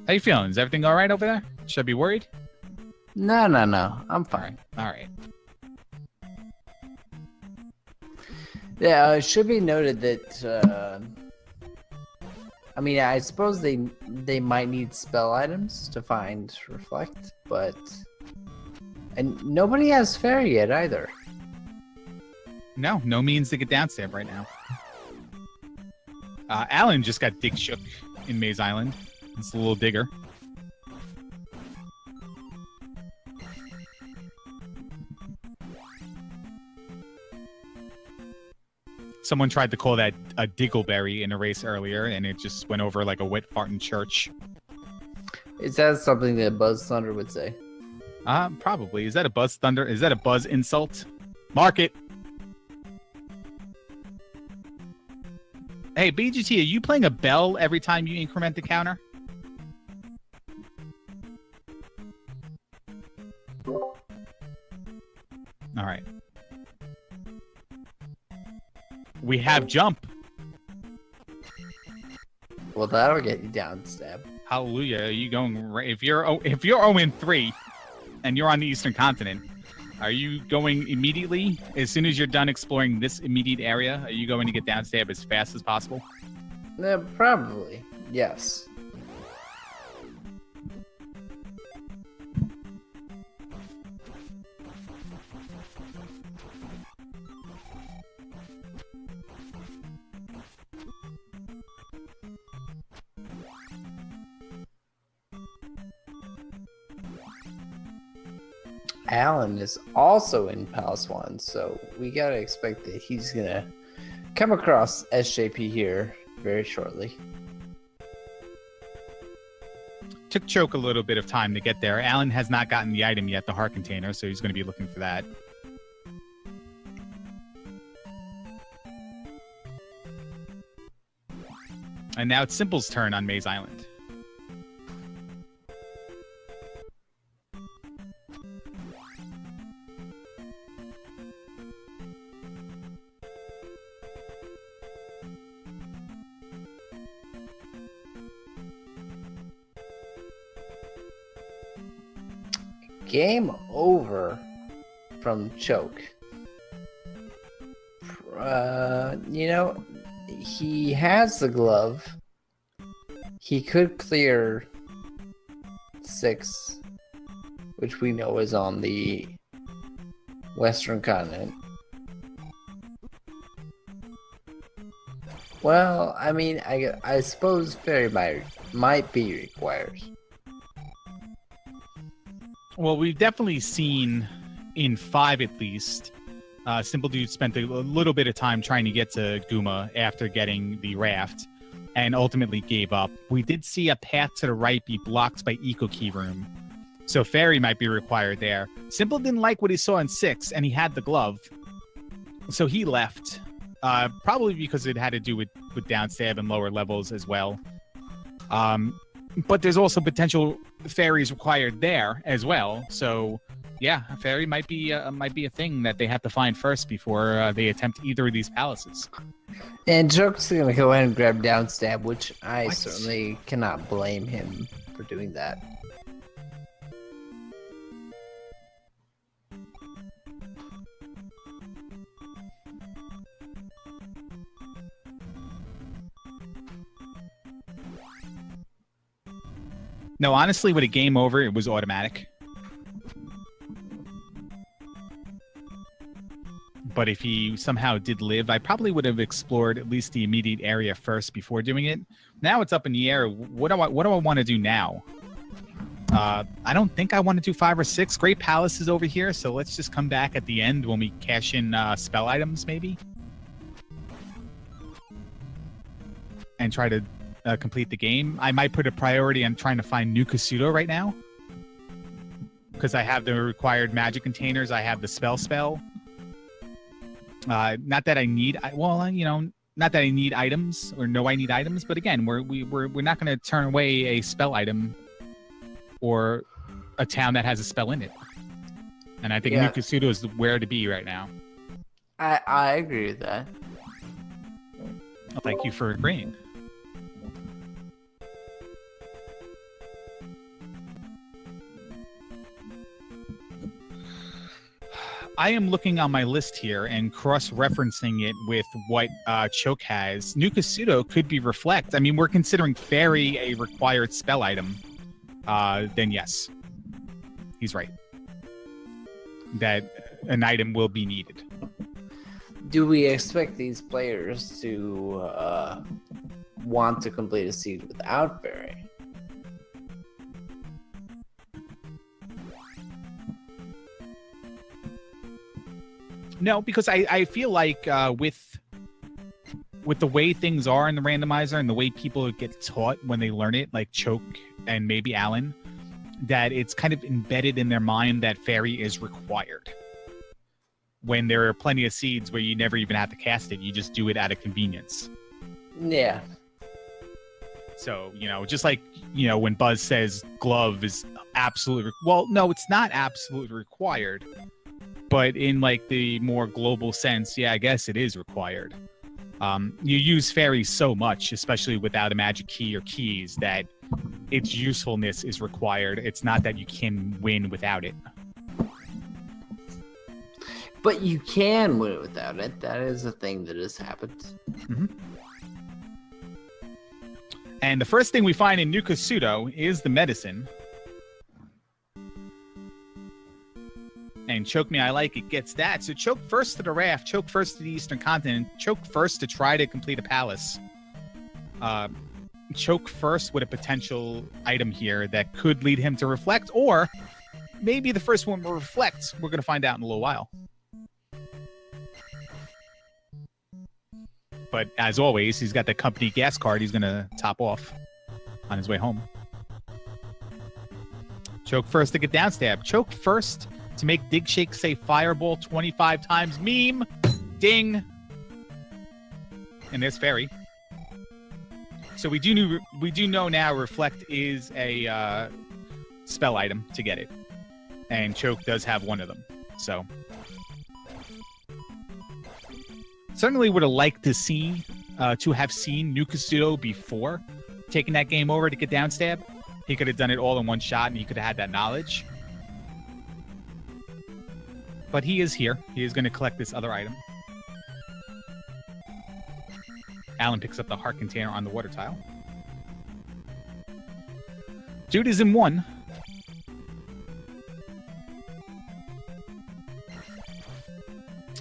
How you feeling? Is everything all right over there? Should I be worried? No. I'm fine. All right. Yeah, it should be noted that, I mean, I suppose they might need spell items to find Reflect, but... And nobody has Fairy yet, either. No means to get downstab right now. Alan just got dig shook in Maze Island. It's a little digger. Someone tried to call that a diggleberry in a race earlier, and it just went over like a wet fart in church. Is that something that Buzz Thunder would say? Probably. Is that a Buzz Thunder? Is that a Buzz insult? Mark it. Hey, BGT, are you playing a bell every time you increment the counter? All right. We have jump. Well, that'll get you down, Stab. Hallelujah. Are you going right? If you're 0-3 and you're on the Eastern Continent, are you going immediately? As soon as you're done exploring this immediate area, are you going to get down stab as fast as possible? Probably. Yes. Alan is also in Palace 1, so we gotta expect that he's gonna come across SJP here very shortly. Took Choke a little bit of time to get there. Alan has not gotten the item yet, the heart container, so he's going to be looking for that. And now it's Simple's turn on Maze Island. Game over from Choke. You know, he has the glove. He could clear 6, which we know is on the Western Continent. Well, I mean, I suppose Fairy might be required. Well, we've definitely seen in 5 at least, Simple Dude spent a little bit of time trying to get to Guma after getting the raft and ultimately gave up. We did see a path to the right be blocked by Eco Key Room, so Fairy might be required there. Simple didn't like what he saw in 6, and he had the glove, so he left, probably because it had to do with downstab and lower levels as well. But there's also potential fairies required there as well. So, yeah, a fairy might be a thing that they have to find first before they attempt either of these palaces. And Joke's gonna go ahead and grab downstab, which I certainly cannot blame him for doing that. No, honestly, with a game over, it was automatic. But if he somehow did live, I probably would have explored at least the immediate area first before doing it. Now it's up in the air. What do I want to do now? I don't think I want to do 5 or 6. Great Palace is over here, so let's just come back at the end when we cash in spell items, maybe, and try to complete the game. I might put a priority on trying to find New Kasuto right now, because I have the required magic containers. I have the spell. Not that I need. Not that I need items or know I need items, but again, we're not going to turn away a spell item or a town that has a spell in it. And I think New Kasuto is where to be right now. I agree with that. Well, thank you for agreeing. I am looking on my list here and cross-referencing it with what Choke has. New Kasuto could be Reflect. I mean, we're considering Fairy a required spell item. Then yes, he's right. That an item will be needed. Do we expect these players to want to complete a seed without Fairy? No, because I feel like with the way things are in the randomizer and the way people get taught when they learn it, like Choke and maybe Alan, that it's kind of embedded in their mind that Fairy is required. When there are plenty of seeds where you never even have to cast it, you just do it out of convenience. Yeah. So, just like, when Buzz says glove is absolutely... Well, no, it's not absolutely required. But in like the more global sense, yeah, I guess it is required. You use Fairy so much, especially without a magic key or keys, that its usefulness is required. It's not that you can win without it. But you can win without it. That is a thing that has happened. Mm-hmm. And the first thing we find in New Kasuto is the medicine. And Choke Me, I Like It gets that. So Choke first to the Raft, Choke first to the Eastern Continent, Choke first to try to complete a palace. Choke first with a potential item here that could lead him to Reflect, or maybe the first one will Reflect. We're going to find out in a little while. But as always, he's got the company gas card he's going to top off on his way home. Choke first to get down stab. Choke first to make Dig Shake say Fireball 25 times. Meme. Ding. And there's Fairy. So we do know now Reflect is a spell item to get it. And Choke does have one of them. So certainly would have liked to have seen New Kasuto before taking that game over to get down stab. He could have done it all in one shot and he could have had that knowledge. But he is here. He is going to collect this other item. Alan picks up the heart container on the water tile. Dude is in 1.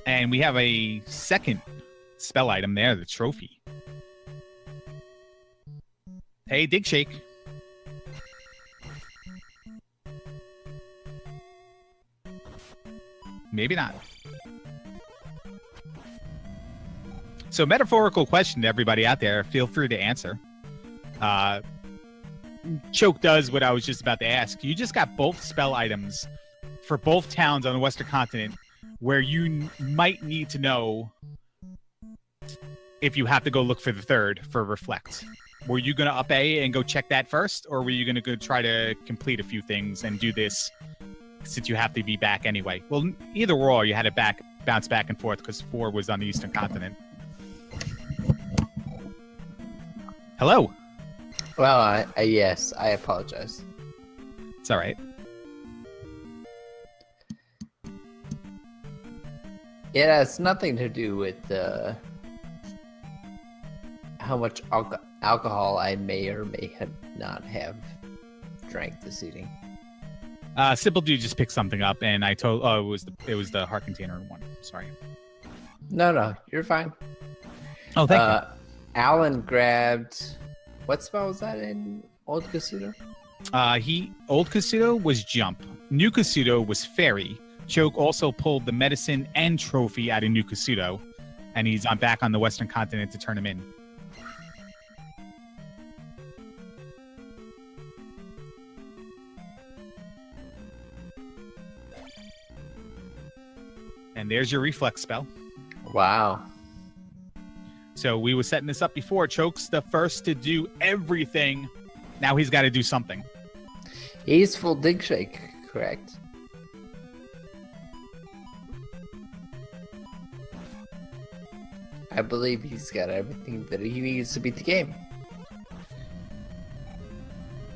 And we have a second spell item there, the trophy. Hey, Dig Shake. Maybe not. So, metaphorical question to everybody out there. Feel free to answer. Choke does what I was just about to ask. You just got both spell items for both towns on the Western Continent where you might need to know if you have to go look for the third for Reflect. Were you going to up A and go check that first? Or were you going to go try to complete a few things and do this since you have to be back anyway? Well, either or, you had to bounce back and forth because 4 was on the Eastern Continent. Hello. Well, yes, I apologize. It's all right. Yeah, it's nothing to do with how much alcohol I may or may not have drank this evening. Simple Dude just picked something up, and I told it was the heart container one. Sorry. No, you're fine. Oh, thank you. Alan grabbed What spell was that in Old Kasuto? Old Kasuto was jump. New Kasuto was fairy. Choke also pulled the medicine and trophy out of New Kasuto, and he's back on the Western continent to turn him in. And there's your reflex spell. Wow. So we were setting this up before. Choke's the first to do everything. Now he's got to do something. He's full dig shake, correct? I believe he's got everything that he needs to beat the game.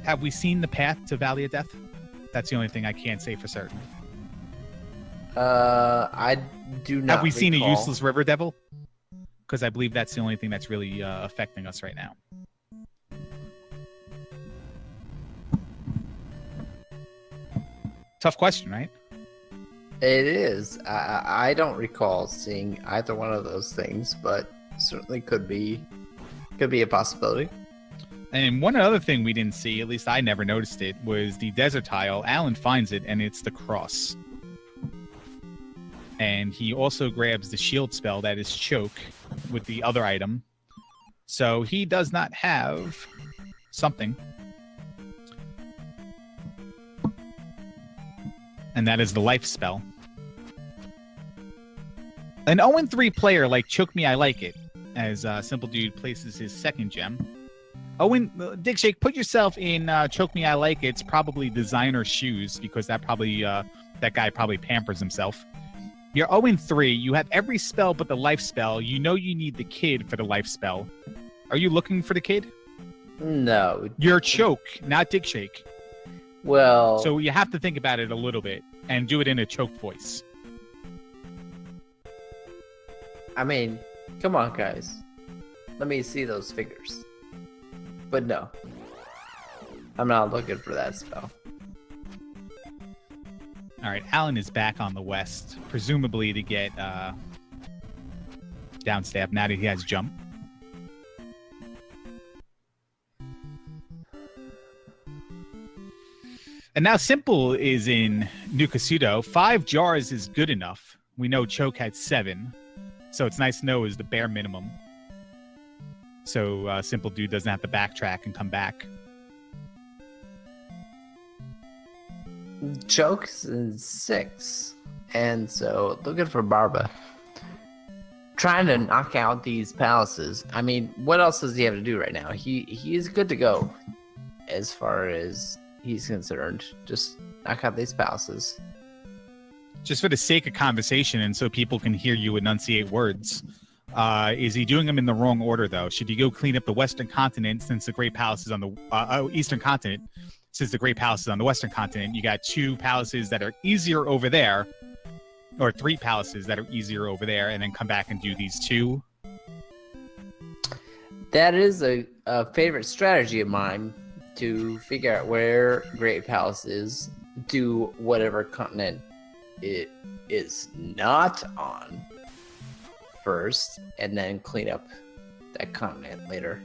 Have we seen the path to Valley of Death? That's the only thing I can't say for certain. I do not. Have we seen a recall. useless river devil? Because I believe that's the only thing that's really affecting us right now. Tough question, right? It is. I don't recall seeing either one of those things, but certainly could be a possibility. And one other thing we didn't see, at least I never noticed it, was the desert tile. Alan finds it, and it's the cross. And he also grabs the shield spell that is choke with the other item. So he does not have something. And that is the life spell. An 0-3 player like Choke Me, I Like It, as Simple Dude places his second gem. Owen, Dig Shake, put yourself in Choke Me, I Like It's probably designer shoes, because that guy probably pampers himself. You're 0-3. You have every spell but the life spell. You know you need the kid for the life spell. Are you looking for the kid? No. You're Choke, not Dig Shake. Well. So you have to think about it a little bit and do it in a Choke voice. I mean, come on, guys. Let me see those figures. But no. I'm not looking for that spell. All right, Alan is back on the west, presumably to get downstab now that he has jump. And now Simple is in New Kasuto. 5 jars is good enough. We know Choke had 7, so it's nice to know is the bare minimum. So Simple Dude doesn't have to backtrack and come back. Choke's in 6, and so looking for Barba. Trying to knock out these palaces. I mean, what else does he have to do right now? He is good to go as far as he's concerned. Just knock out these palaces. Just for the sake of conversation and so people can hear you enunciate words, is he doing them in the wrong order, though? Should he go clean up the Western continent since the Great Palace is on the Eastern continent? Since the Great Palace is on the Western continent, you got 2 palaces that are easier over there, or 3 palaces that are easier over there, and then come back and do these 2. That is a favorite strategy of mine, to figure out where Great Palace is, do whatever continent it is not on first, and then clean up that continent later.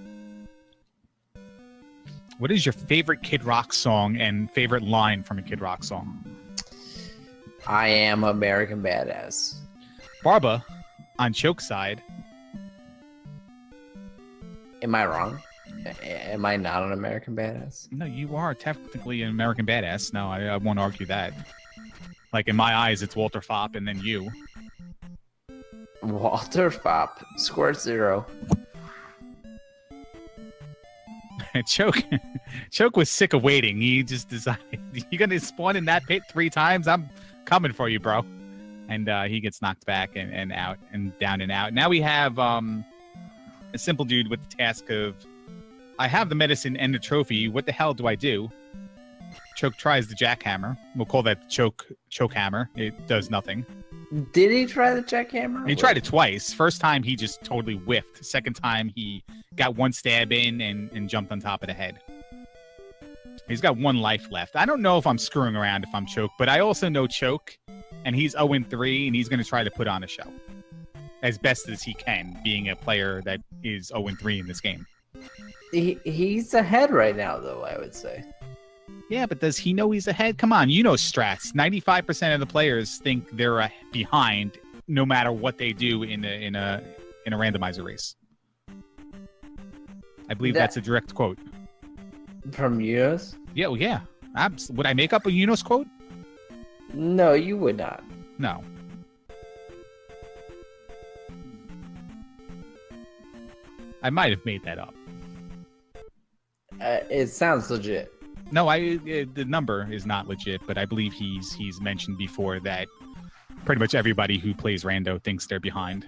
What is your favorite Kid Rock song and favorite line from a Kid Rock song? I am American Badass. Barba, on Choke's side. Am I wrong? Am I not an American Badass? No, you are technically an American Badass. No, I won't argue that. Like, in my eyes, it's Walter Fopp and then you. Walter Fopp, Squirt Zero. Choke was sick of waiting. He just decided, you're going to spawn in that pit 3 times? I'm coming for you, bro. And he gets knocked back and out and down and out. Now we have a Simple Dude with the task of, I have the medicine and the trophy. What the hell do I do? Choke tries the jackhammer. We'll call that choke hammer. It does nothing. Did he try the jackhammer? He tried it twice. First time he just totally whiffed. Second time he got 1 stab in and jumped on top of the head. He's got 1 life left. I don't know if I'm screwing around if I'm Choke, but I also know Choke, and he's 0-3, and he's going to try to put on a show as best as he can, being a player that is 0-3 in this game. He's ahead right now, though, I would say. Yeah, but does he know he's ahead? Come on, you know strats. 95% of the players think they're behind, no matter what they do in a randomizer race. I believe that's a direct quote from Unos. Yeah, well, yeah. Would I make up a Unos quote? No, you would not. No. I might have made that up. It sounds legit. No, the number is not legit, but I believe he's mentioned before that pretty much everybody who plays Rando thinks they're behind.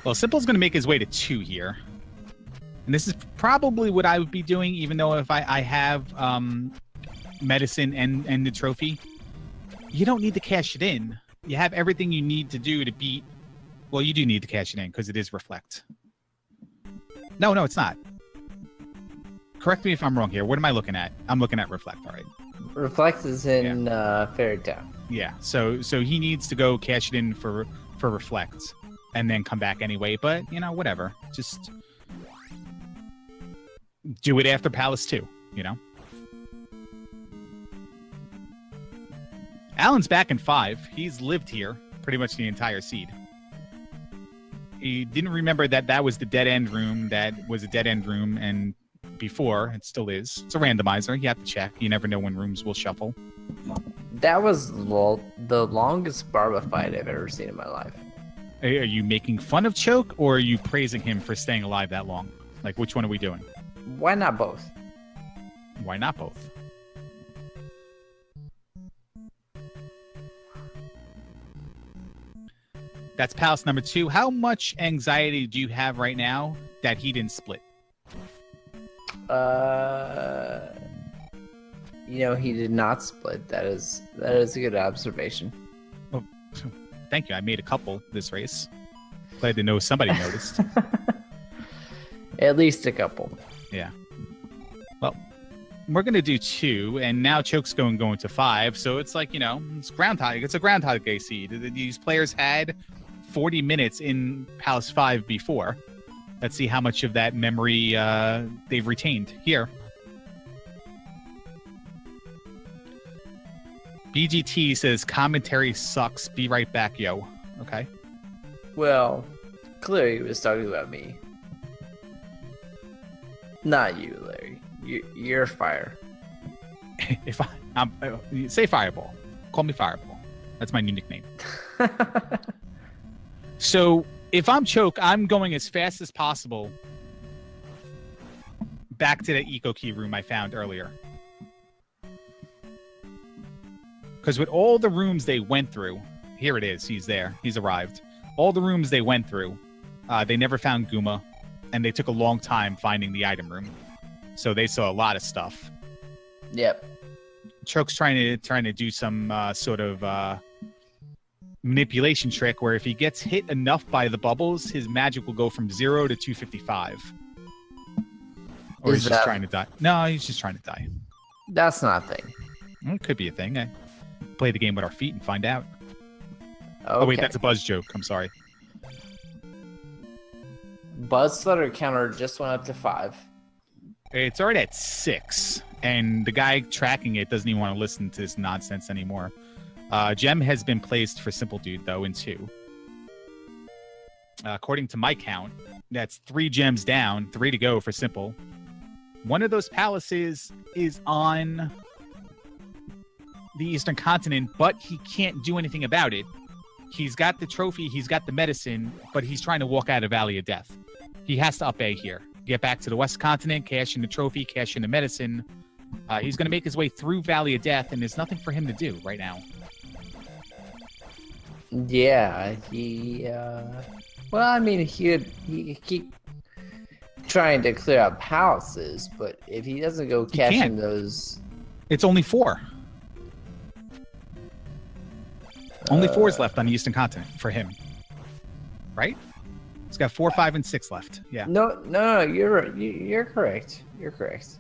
Well, Simple's going to make his way to 2 here. And this is probably what I would be doing, even though if I have medicine and the trophy, you don't need to cash it in. You have everything you need to do to beat. Well, you do need to cash it in because it is reflect. No, it's not. Correct me if I'm wrong here. What am I looking at? I'm looking at reflect. All right. Reflect is in Fairy Town. Yeah. So he needs to go cash it in for reflect, and then come back anyway. But whatever. Just do it after Palace 2. Alan's back in 5. He's lived here pretty much the entire seed. He didn't remember that was the dead end room. That was a dead end room, and before it still is. It's a randomizer. You have to check. You never know when rooms will shuffle. That was the longest Barba fight I've ever seen in my life. Are you making fun of Choke, or are you praising him for staying alive that long? Like, which one are we doing? Why not both? Why not both? That's Palace number 2. How much anxiety do you have right now that he didn't split? He did not split. That is a good observation. Oh, thank you. I made a couple this race. Glad to know somebody noticed. At least a couple. Yeah. Well, we're gonna do 2, and now Choke's going to 5. So it's like it's Groundhog. It's a Groundhog Day seed. These players had 40 minutes in Palace 5 before. Let's see how much of that memory they've retained here. BGT says commentary sucks. Be right back, yo. Okay. Well, clearly he was talking about me. Not you, Larry. You're fire. If I'm say Fireball. Call me Fireball. That's my new nickname. So if I'm Choke, I'm going as fast as possible back to the eco key room I found earlier. Because with all the rooms they went through, here it is. He's there. He's arrived. All the rooms they went through, they never found Guma, and they took a long time finding the item room. So they saw a lot of stuff. Yep. Choke's trying to do some sort of manipulation trick where if he gets hit enough by the bubbles, his magic will go from 0 to 255. Or he's just trying to die. No, he's just trying to die. That's not a thing. It could be a thing. I play the game with our feet and find out. Okay. Oh, wait, that's a buzz joke. I'm sorry. Buzz Slutter counter just went up to 5. It's already at 6, and the guy tracking it doesn't even want to listen to this nonsense anymore. Gem has been placed for Simple Dude, though, in 2. According to my count, that's 3 gems down, 3 to go for Simple. One of those palaces is on the Eastern Continent, but he can't do anything about it. He's got the trophy, he's got the medicine, but he's trying to walk out of Valley of Death. He has to up A here. Get back to the West Continent, cash in the trophy, cash in the medicine. He's going to make his way through Valley of Death, and there's nothing for him to do right now. Yeah, he keep trying to clear out palaces, but if he doesn't go cash in those... It's only 4. Only 4 is left on the Eastern Continent for him. Right? He's got 4, 5, and 6 left. Yeah. No, you're correct. You're correct.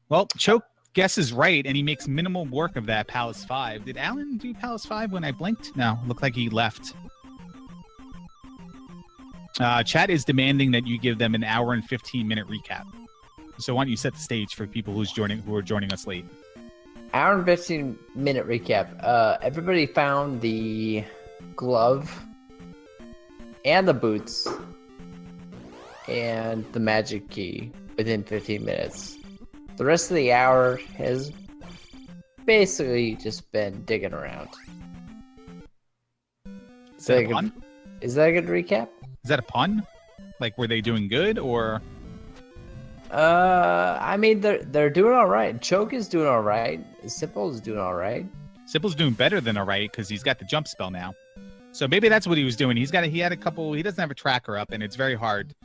Well, Choke guess is right, and he makes minimal work of that Palace 5. Did Alan do Palace 5 when I blinked? No, looked like he left. Chat is demanding that you give them an hour and 15-minute recap. So why don't you set the stage for people who are joining us late? Hour and 15-minute recap. Everybody found the glove and the boots and the magic key within 15 minutes. The rest of the hour has basically just been digging around. Is that a pun? Is that a good recap? Is that a pun? Like, were they doing good, or? I mean, they're doing all right. Choke is doing all right. Simple is doing all right. Simple's doing better than all right because he's got the jump spell now. So maybe that's what he was doing. He had a couple. He doesn't have a tracker up, and it's very hard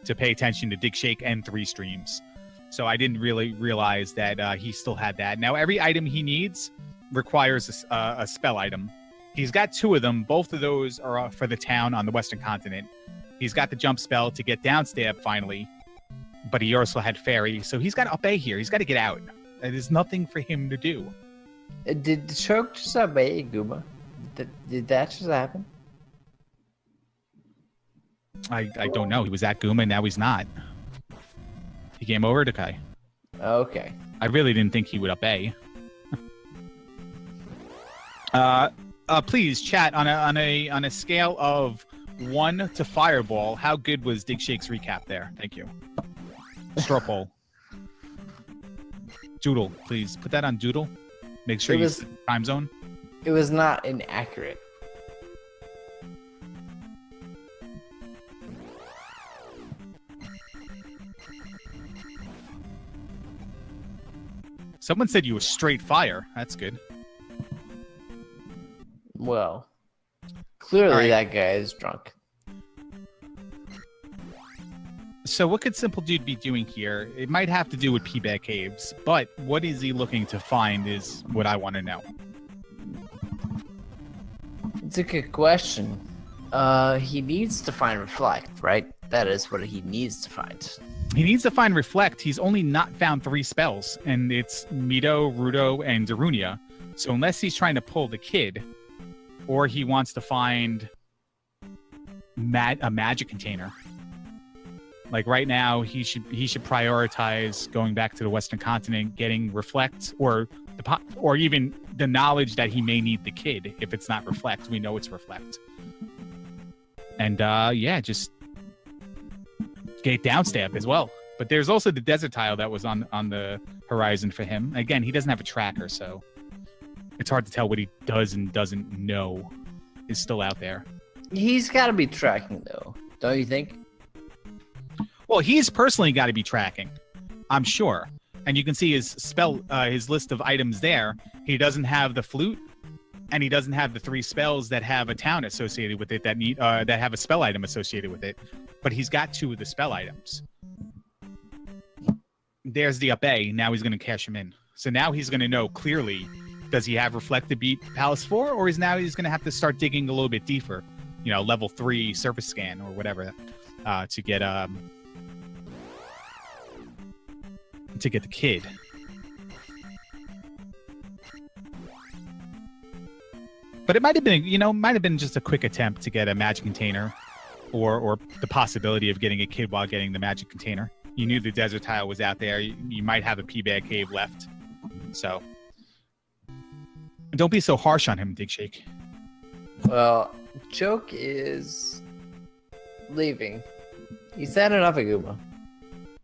to pay attention to Dig Shake and 3 streams. So I didn't really realize that he still had that. Now every item he needs requires a spell item. He's got 2 of them. Both of those are for the town on the Western Continent. He's got the jump spell to get down stab finally, but he also had fairy. So he's got to obey here. He's got to get out. There's nothing for him to do. Did the choke just obey Guma? Did that just happen? I don't know. He was at Guma, now he's not. He came over to Kai. Okay. I really didn't think he would obey. Please, chat, on a scale of 1 to Fireball, how good was Dig Shake's recap there? Thank you. Straw poll. Doodle, please. Put that on Doodle. Make sure you set the time zone. It was not inaccurate. Someone said you were straight fire. That's good. Well, clearly that guy is drunk. So what could Simple Dude be doing here? It might have to do with P-Bag Caves, but what is he looking to find is what I want to know. It's a good question. He needs to find Reflect, right? That is what he needs to find. He needs to find Reflect. He's only not found 3 spells, and it's Mito, Rudo, and Darunia. So unless he's trying to pull the kid, or he wants to find a magic container. Like right now, he should prioritize going back to the Western Continent, getting Reflect, or even the knowledge that he may need the kid. If it's not Reflect, we know it's Reflect. And yeah, just get downstab as well. But there's also the desert tile that was on the horizon for him. Again, he doesn't have a tracker, so it's hard to tell what he does and doesn't know is still out there. He's got to be tracking, though, don't you think? Well, he's personally got to be tracking, I'm sure. And you can see his his list of items there. He doesn't have the flute, and he doesn't have the 3 spells that have a town associated with it that have a spell item associated with it. But he's got 2 of the spell items. There's the up A. Now he's going to cash him in. So now he's going to know clearly, does he have Reflect to beat Palace 4, or he's going to have to start digging a little bit deeper, level 3 surface scan or whatever, to get the kid. But it might have been just a quick attempt to get a magic container, or the possibility of getting a kid while getting the magic container. You knew the desert tile was out there. You might have a P-Bag Cave left. So don't be so harsh on him, Dig Shake. Well, Choke is leaving. He's had enough of Guma.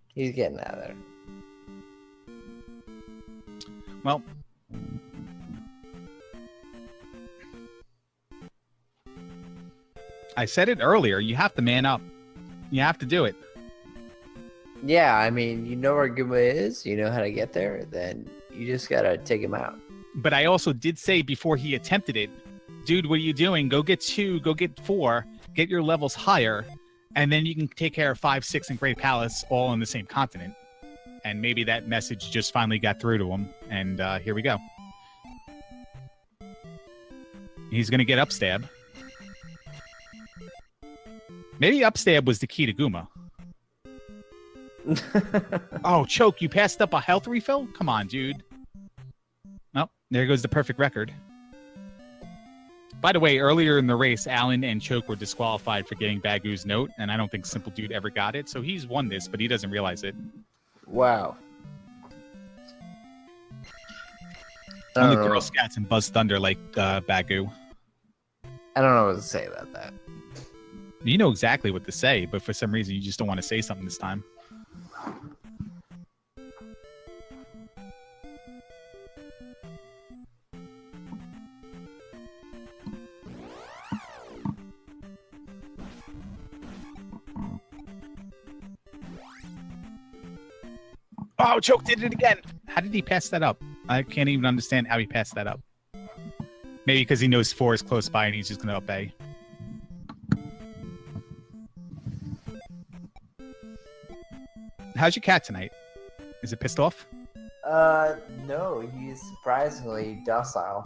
He's getting out of there. Well, I said it earlier. You have to man up. You have to do it. Yeah, I mean, you know where Guma is. You know how to get there. Then you just got to take him out. But I also did say before he attempted it, dude, what are you doing? Go get 2, go get 4, get your levels higher, and then you can take care of 5, 6, and Great Palace all on the same continent. And maybe that message just finally got through to him, and here we go. He's going to get upstab. Maybe upstab was the key to Guma. Oh, Choke, you passed up a health refill? Come on, dude. There goes the perfect record. By the way, earlier in the race, Alan and Choke were disqualified for getting Bagu's note, and I don't think Simple Dude ever got it, so he's won this, but he doesn't realize it. Wow. Only Girl Scouts and Buzz Thunder like Bagu. I don't know what to say about that. You know exactly what to say, but for some reason you just don't want to say something this time. Oh, Choke did it again. How did he pass that up? I can't even understand how he passed that up. Maybe because he knows 4 is close by and he's just going to obey. How's your cat tonight? Is it pissed off? No, he's surprisingly docile.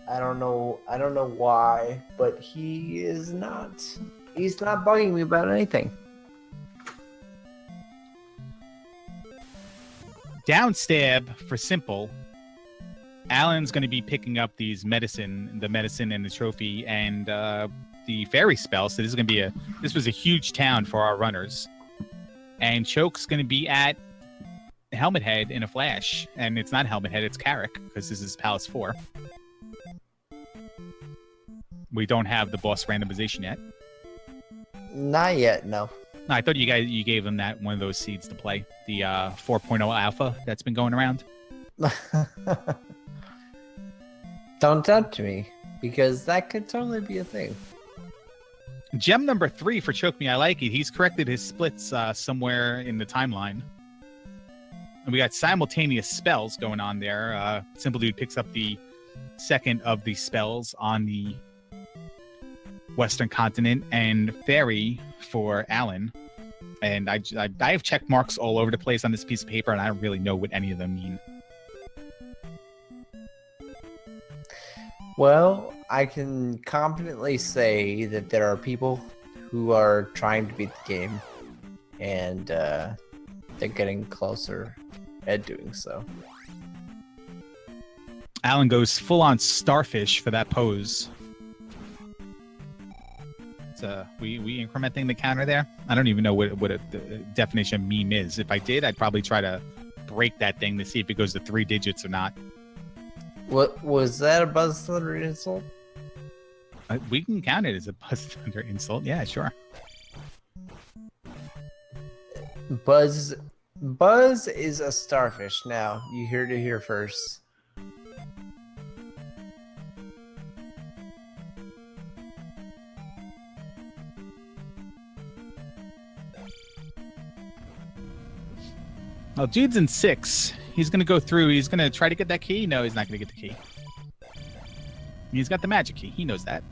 I don't know why, but he's not bugging me about anything. Down stab for Simple. Alan's going to be picking up these medicine and the trophy and the fairy spell. So this was a huge town for our runners. And Choke's going to be at Helmet Head in a flash. And it's not Helmet Head, it's Carrick, because this is Palace 4. We don't have the boss randomization yet. Not yet, no. No, I thought you gave him that one of those seeds to play. The 4.0 alpha that's been going around. Don't tempt me, because that could totally be a thing. Gem number 3 for Choke Me, I Like It. He's corrected his splits somewhere in the timeline. And we got simultaneous spells going on there. Simple Dude picks up the second of the spells on the Western continent, and Fairy for Alan. And I have check marks all over the place on this piece of paper, and I don't really know what any of them mean. Well, I can confidently say that there are people who are trying to beat the game, and they're getting closer at doing so. Alan goes full-on starfish for that pose. We incrementing the counter there? I don't even know what the definition of meme is. If I did, I'd probably try to break that thing to see if it goes to 3 digits or not. What was that, a Buzz Thunder insult? We can count it as a Buzz Thunder insult. Yeah, sure. Buzz is a starfish. Now, you heard it here first. Well, dude's in 6. He's going to go through. He's going to try to get that key. No, he's not going to get the key. He's got the magic key. He knows that.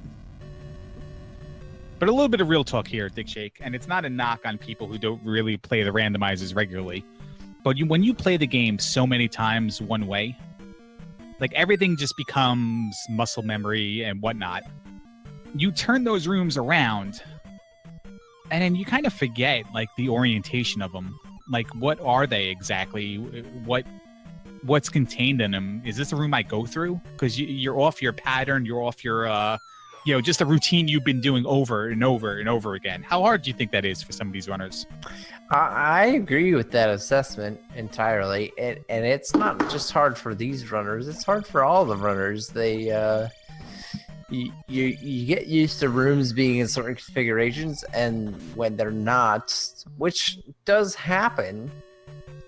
But a little bit of real talk here, Dick Shake, and it's not a knock on people who don't really play the randomizers regularly. But when you play the game so many times one way, like everything just becomes muscle memory and whatnot. You turn those rooms around, and then you kind of forget like the orientation of them. Like, what are they exactly? What's contained in them? Is this a room I go through? Because you're off your pattern. You're off your, just a routine you've been doing over and over and over again. How hard do you think that is for some of these runners? I agree with that assessment entirely. And it's not just hard for these runners. It's hard for all the runners. They, you get used to rooms being in certain configurations, and when they're not, which does happen,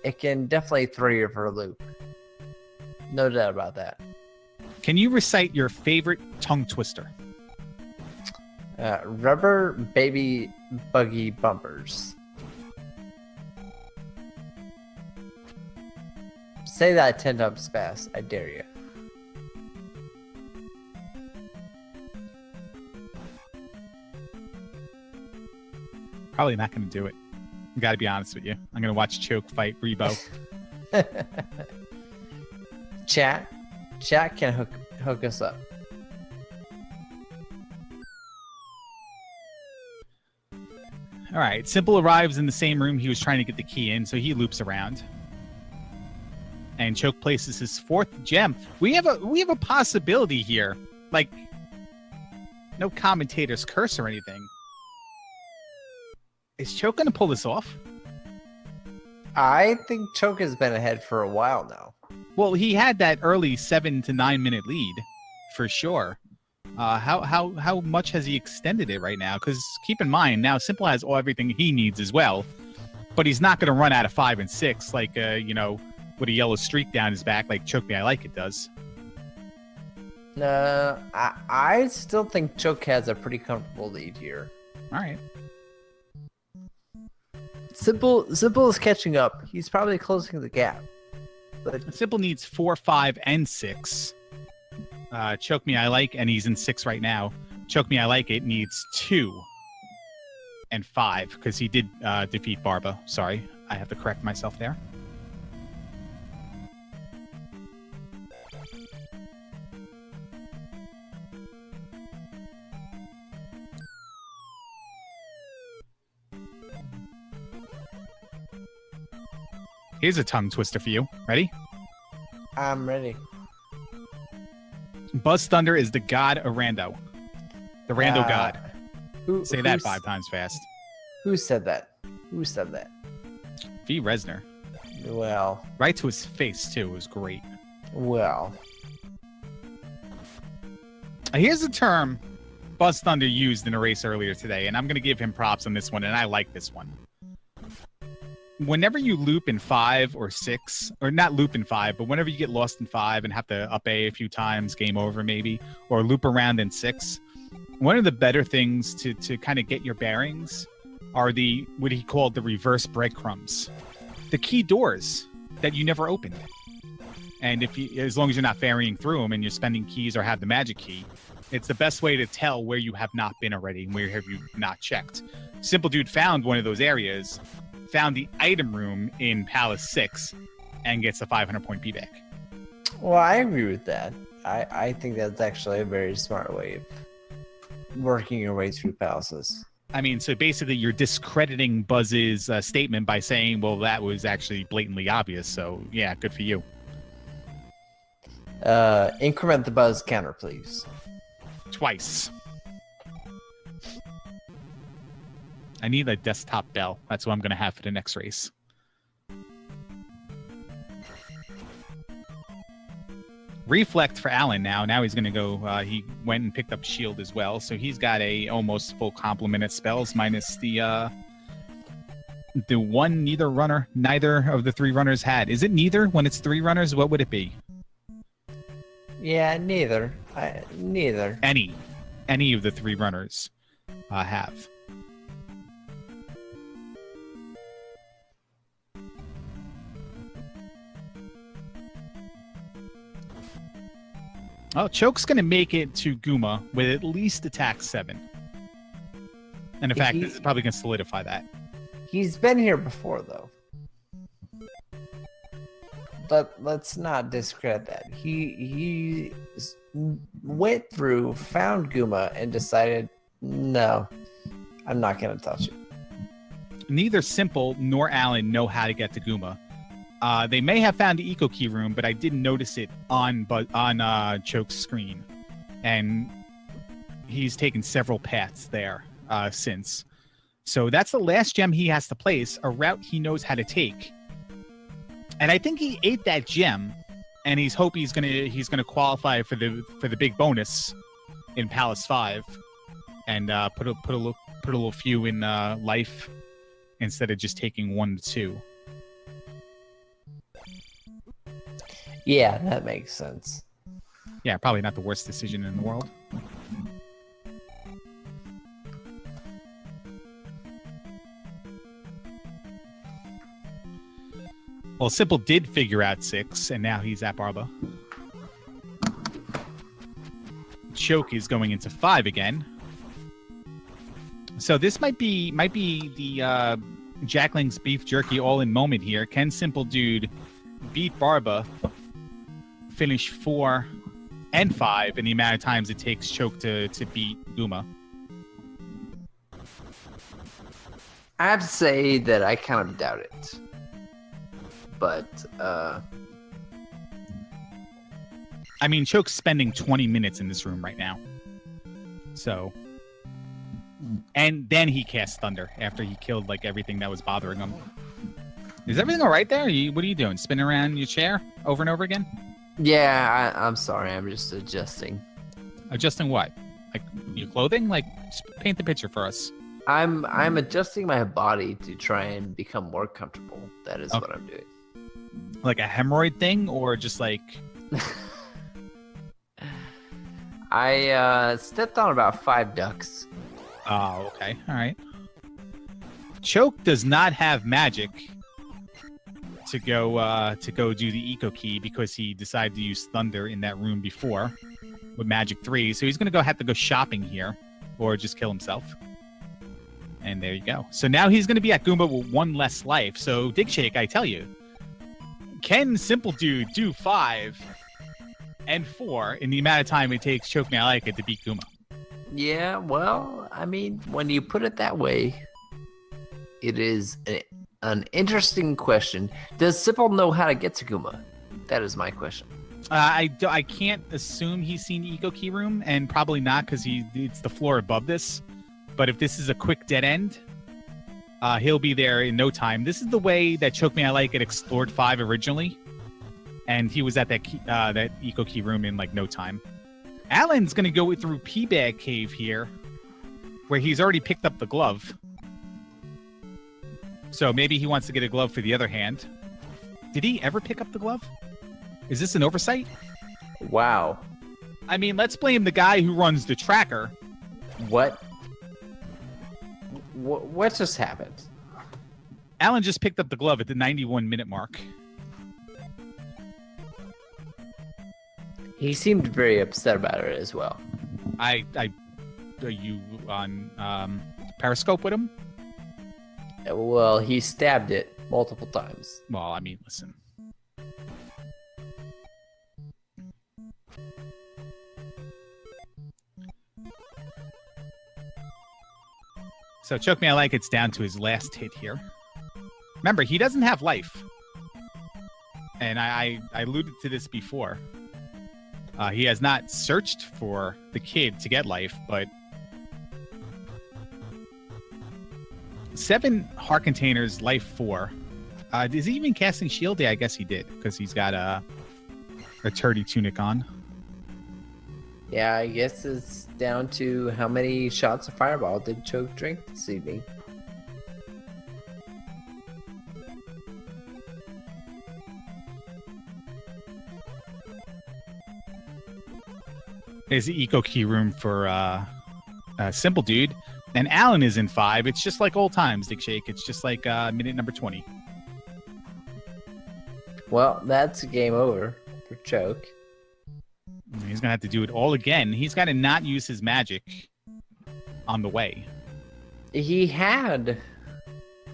it can definitely throw you for a loop. No doubt about that. Can you recite your favorite tongue twister? Rubber baby buggy bumpers. Say that 10 times fast. I dare you. Probably not going to do it. I got to be honest with you. I'm going to watch Choke fight Rebo. Chat can hook us up. All right. Simple arrives in the same room he was trying to get the key in, so he loops around. and Choke places his 4th gem. We have a possibility here. Like, no commentator's curse or anything. Is Choke going to pull this off? I think Choke has been ahead for a while now. Well, he had that early 7 to 9 minute lead, for sure. How much has he extended it right now? Because keep in mind, now Simple has everything he needs as well, but he's not going to run out of 5 and 6 like with a yellow streak down his back like Choke Me I Like It does. I still think Choke has a pretty comfortable lead here. All right. Simple is catching up. He's probably closing the gap. But Simple needs 4, 5, and 6. Choke Me I Like, and he's in 6 right now. Choke Me I Like It needs 2 and 5 because he did defeat Barba. Sorry, I have to correct myself there. Here's a tongue twister for you. Ready? I'm ready. Buzz Thunder is the god of Rando. The Rando god. Say that 5 times fast. Who said that? Who said that? V. Resner. Well. Right to his face, too. It was great. Well. Here's a term Buzz Thunder used in a race earlier today, and I'm going to give him props on this one, and I like this one. Whenever you loop in 5 or 6, or not loop in 5, but whenever you get lost in 5 and have to up A few times, game over maybe, or loop around in 6, one of the better things to kind of get your bearings are what he called the reverse breadcrumbs. The key doors that you never opened. And as long as you're not ferrying through them and you're spending keys or have the magic key, it's the best way to tell where you have not been already and where have you not checked. Simple Dude found one of those areas, found the item room in Palace 6, and gets a 500-point payback. Well, I agree with that. I think that's actually a very smart way of working your way through palaces. I mean, so basically you're discrediting Buzz's statement by saying, well, that was actually blatantly obvious. So, yeah, good for you. Increment the Buzz counter, please. Twice. I need a desktop bell. That's what I'm going to have for the next race. Reflect for Alan now. Now he's going to go. He went and picked up Shield as well. So he's got a almost full complement of spells minus the one neither of the 3 runners had. Is it neither? When it's 3 runners, what would it be? Yeah, neither. Neither. Any of the 3 runners have. Oh, Choke's going to make it to Guma with at least attack 7. And in fact, this is probably going to solidify that. He's been here before, though. Let's not discredit that. He went through, found Guma, and decided, no, I'm not going to touch it. Neither Simple nor Alan know how to get to Guma. They may have found the Eco Key room, but I didn't notice it on Choke's screen. And he's taken several paths there since. So that's the last gem he has to place, a route he knows how to take. And I think he ate that gem, and he's gonna qualify for the big bonus in Palace 5, and put a little few in life instead of just taking 1 to 2. Yeah, that makes sense. Yeah, probably not the worst decision in the world. Well, Simple did figure out 6, and now he's at Barba. Choke is going into 5 again. So this might be the Jackling's beef jerky all-in moment here. Can Simple Dude beat Barba, finish 4 and 5 in the amount of times it takes Choke to beat Guma? I have to say that I kind of doubt it. But I mean, Choke's spending 20 minutes in this room right now. So, and then he cast Thunder after he killed like everything that was bothering him. Is everything all right there? What are you doing? Spinning around your chair over and over again? Yeah, I'm sorry. I'm just adjusting. Adjusting what? Like your clothing? Like, just paint the picture for us. I'm adjusting my body to try and become more comfortable. That is what I'm doing. Like a hemorrhoid thing, or just like? I stepped on about 5 ducks. Oh, okay, all right. Choke does not have magic to go do the eco key because he decided to use Thunder in that room before with Magic 3. So he's gonna have to go shopping here, or just kill himself. And there you go. So now he's gonna be at Goomba with 1 less life. So Dig Shake, I tell you, can Simple Dude do 5 and 4 in the amount of time it takes Choke Me I Like It to beat Goomba? Yeah, well, I mean, when you put it that way, it is an interesting question. Does Simple know how to get to Goomba? That is my question. I can't assume he's seen Eco Key Room, and probably not because it's the floor above this. But if this is a quick dead end, he'll be there in no time. This is the way that Choke Me I Like It explored 5 originally, and he was at that Eco Key Room in like no time. Alan's gonna go through P-Bag Cave here, where he's already picked up the glove. So maybe he wants to get a glove for the other hand. Did he ever pick up the glove? Is this an oversight? Wow. I mean, let's blame the guy who runs the tracker. What just happened? Alan just picked up the glove at the 91-minute mark. He seemed very upset about it as well. Are you on Periscope with him? Well, he stabbed it multiple times. Well, I mean, listen. So Choke Me I Like It's down to his last hit here. Remember, he doesn't have life. And I alluded to this before. He has not searched for the kid to get life, but 7 heart containers, life 4. Is he even casting shield? Yeah, I guess he did, because he's got a turdy tunic on. Yeah, I guess it's down to how many shots of Fireball did Choke drink this evening. There's the Eco Key Room for Simple Dude. And Alan is in 5. It's just like old times, Dig Shake. It's just like minute number 20. Well, that's a game over for Choke. He's going to have to do it all again. He's got to not use his magic on the way. He had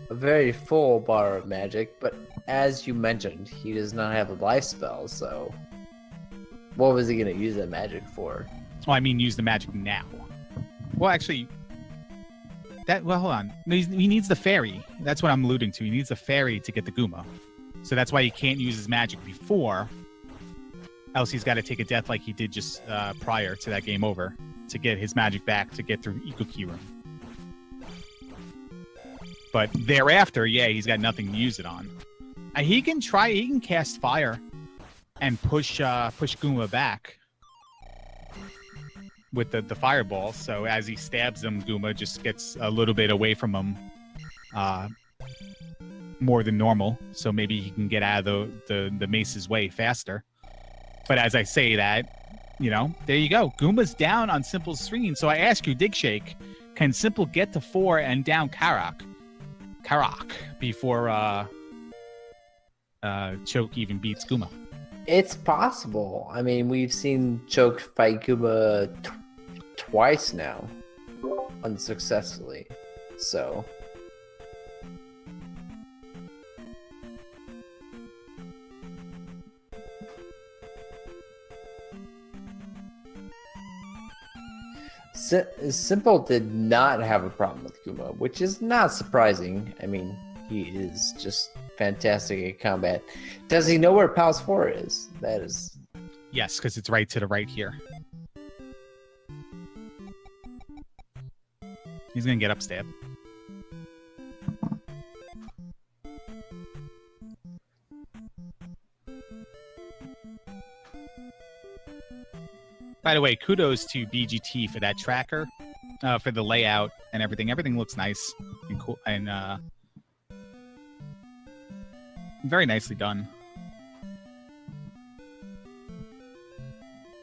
a very full bar of magic, but as you mentioned, he does not have a life spell, so what was he going to use that magic for? Oh, I mean, use the magic now. Well, actually, hold on. He needs the fairy. That's what I'm alluding to. He needs the fairy to get the Goomba. So that's why he can't use his magic before. Else he's got to take a death like he did just prior to that game over to get his magic back to get through Eco Key Room. But thereafter, yeah, he's got nothing to use it on. He can cast fire and push Goomba back with the fireball. So as he stabs him, Goomba just gets a little bit away from him more than normal. So maybe he can get out of the mace's way faster. But as I say that, there you go. Goomba's down on Simple's screen. So I ask you, Dig Shake, can Simple get to 4 and down Karak before Choke even beats Goomba? It's possible. I mean, we've seen Choke fight Goomba twice now, unsuccessfully. So Simple did not have a problem with Goomba, which is not surprising. I mean, he is just fantastic at combat. Does he know where Pals 4 is? That is Yes, because it's right to the right here. He's going to get upstab. By the way, kudos to BGT for that tracker, for the layout and everything. Everything looks nice and cool and very nicely done.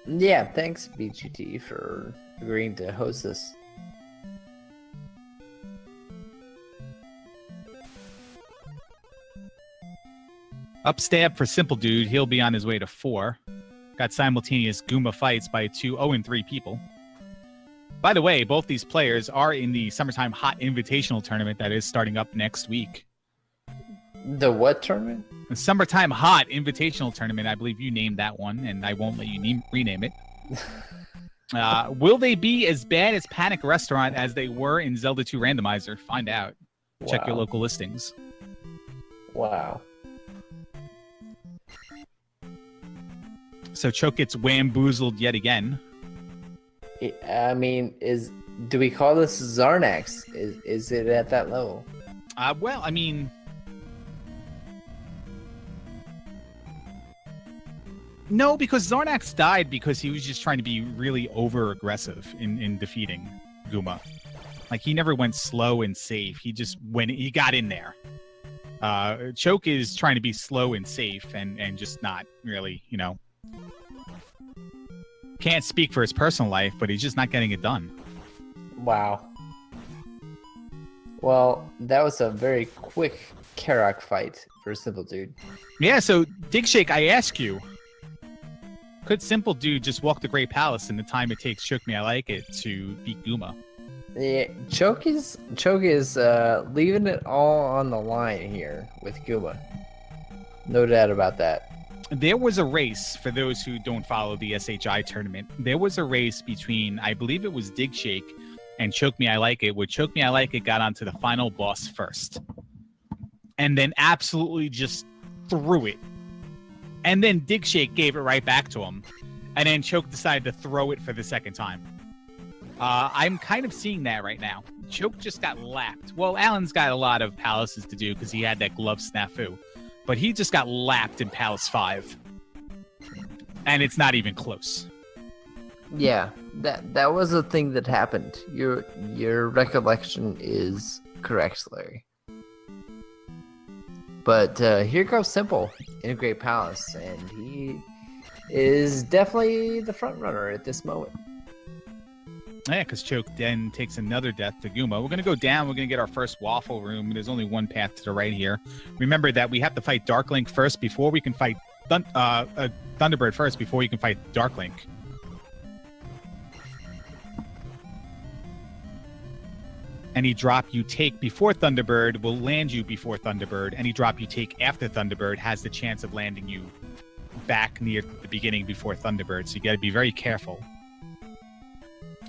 Yeah, thanks BGT for agreeing to host this. Upstab for Simple Dude. He'll be on his way to 4. Got simultaneous Goomba fights by 2 0-3 people. By the way, both these players are in the Summertime Hot Invitational Tournament that is starting up next week. The what tournament? The Summertime Hot Invitational Tournament. I believe you named that one, and I won't let you rename it. Will they be as bad as Panic Restaurant as they were in Zelda 2 Randomizer? Find out. Check your local listings. Wow. So Choke gets wamboozled yet again. I mean, do we call this Zarnax? Is it at that level? Well, I mean, no, because Zarnax died because he was just trying to be really over aggressive in defeating Goomba. Like, he never went slow and safe. He got in there. Choke is trying to be slow and safe and just not really, can't speak for his personal life, but he's just not getting it done. Wow. Well, that was a very quick Karak fight for Simple Dude. Yeah, so Digshake, I ask you, could Simple Dude just walk the Great Palace in the time it takes Choke Me I Like It to beat Goomba? Yeah, Choke is leaving it all on the line here with Goomba. No doubt about that. There was a race, for those who don't follow the SHI tournament, there was a race between, I believe it was Digshake and Choke Me I Like It, where Choke Me I Like It got onto the final boss first. And then absolutely just threw it. And then Digshake gave it right back to him. And then Choke decided to throw it for the second time. I'm kind of seeing that right now. Choke just got lapped. Well, Alan's got a lot of palaces to do because he had that glove snafu. But he just got lapped in Palace 5. And it's not even close. Yeah, that was a thing that happened. Your recollection is correct, Larry. But here goes Simple in a Great Palace, and he is definitely the front runner at this moment. Yeah, because Choke then takes another death to Goomba. We're going to go down. We're going to get our first waffle room. There's only one path to the right here. Remember that we have to fight Dark Link first before we can fight Thunderbird first before you can fight Dark Link. Any drop you take before Thunderbird will land you before Thunderbird. Any drop you take after Thunderbird has the chance of landing you back near the beginning before Thunderbird. So you got to be very careful.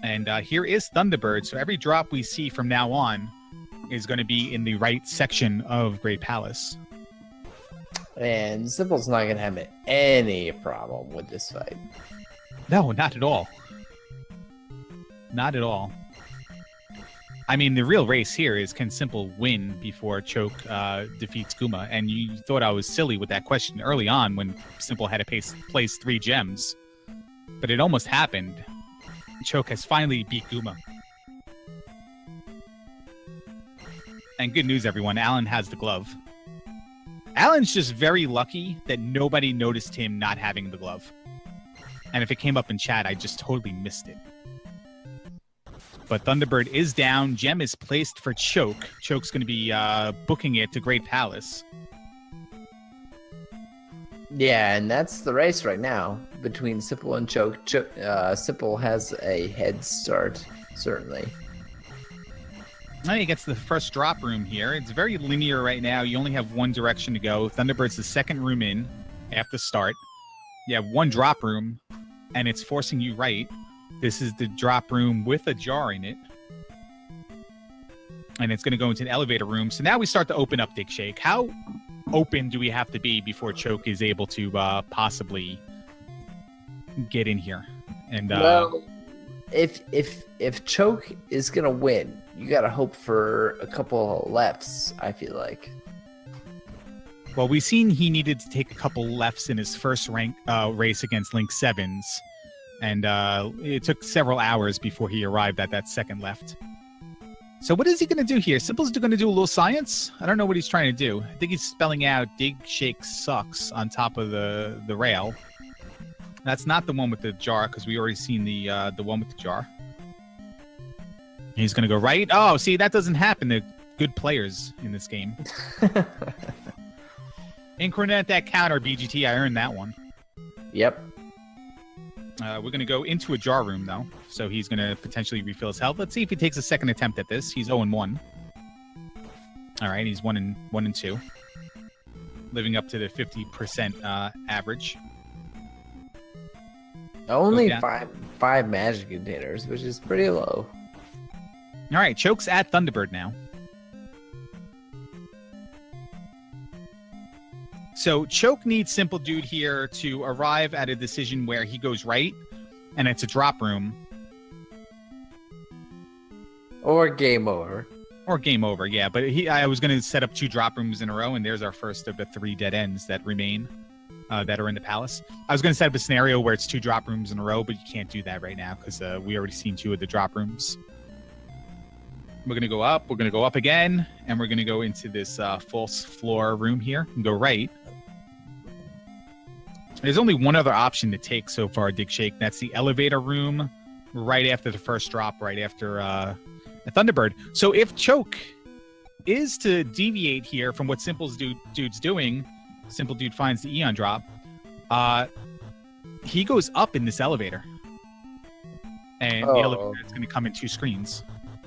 And here is Thunderbird. So every drop we see from now on is going to be in the right section of Great Palace. And Simple's not going to have any problem with this fight. No, not at all. Not at all. I mean, the real race here is, can Simple win before Choke defeats Goomba? And you thought I was silly with that question early on when Simple had to place 3 gems. But it almost happened. Choke has finally beat Goomba. And good news, everyone. Alan has the glove. Alan's just very lucky that nobody noticed him not having the glove. And if it came up in chat, I just totally missed it. But Thunderbird is down. Gem is placed for Choke. Choke's going to be booking it to Great Palace. Yeah, and that's the race right now between Simple and Choke. Simple has a head start, certainly. Now he gets the first drop room here. It's very linear right now. You only have one direction to go. Thunderbird's the second room in after start. You have one drop room, and it's forcing you right. This is the drop room with a jar in it. And it's going to go into an elevator room. So now we start to open up Digshake. How open do we have to be before Choke is able to possibly get in here. And Well, if Choke is gonna win, you gotta hope for a couple of lefts. I feel like. well, we've seen he needed to take a couple lefts in his first race against Link 7s, and it took several hours before he arrived at that second left. So what is he going to do here? Simple's going to do a little science? I don't know what he's trying to do. I think he's spelling out dig, shake, sucks on top of the rail. That's not the one with the jar, because we already seen the one with the jar. He's going to go right. Oh, see, that doesn't happen to good players in this game. Increment that counter, BGT. I earned that one. Yep. We're going to go into a jar room, though. So he's going to potentially refill his health. Let's see if he takes a second attempt at this. He's 0-1. All right, he's 1-2. Living up to the 50% average. Only five magic containers, which is pretty low. All right, Choke's at Thunderbird now. So Choke needs Simple Dude here to arrive at a decision where he goes right, and it's a drop room. Or game over. Or game over, yeah. But I was going to set up 2 drop rooms in a row, and there's our first of the 3 dead ends that remain, that are in the palace. I was going to set up a scenario where it's 2 drop rooms in a row, but you can't do that right now because we already seen 2 of the drop rooms. We're going to go up. We're going to go up again, and we're going to go into this false floor room here and go right. There's only one other option to take so far, Dig Shake. That's the elevator room right after the first drop, right after a Thunderbird. So if Choke is to deviate here from what Simple Dude's doing, Simple Dude finds the Eon drop, he goes up in this elevator. And the elevator is going to come in 2 screens.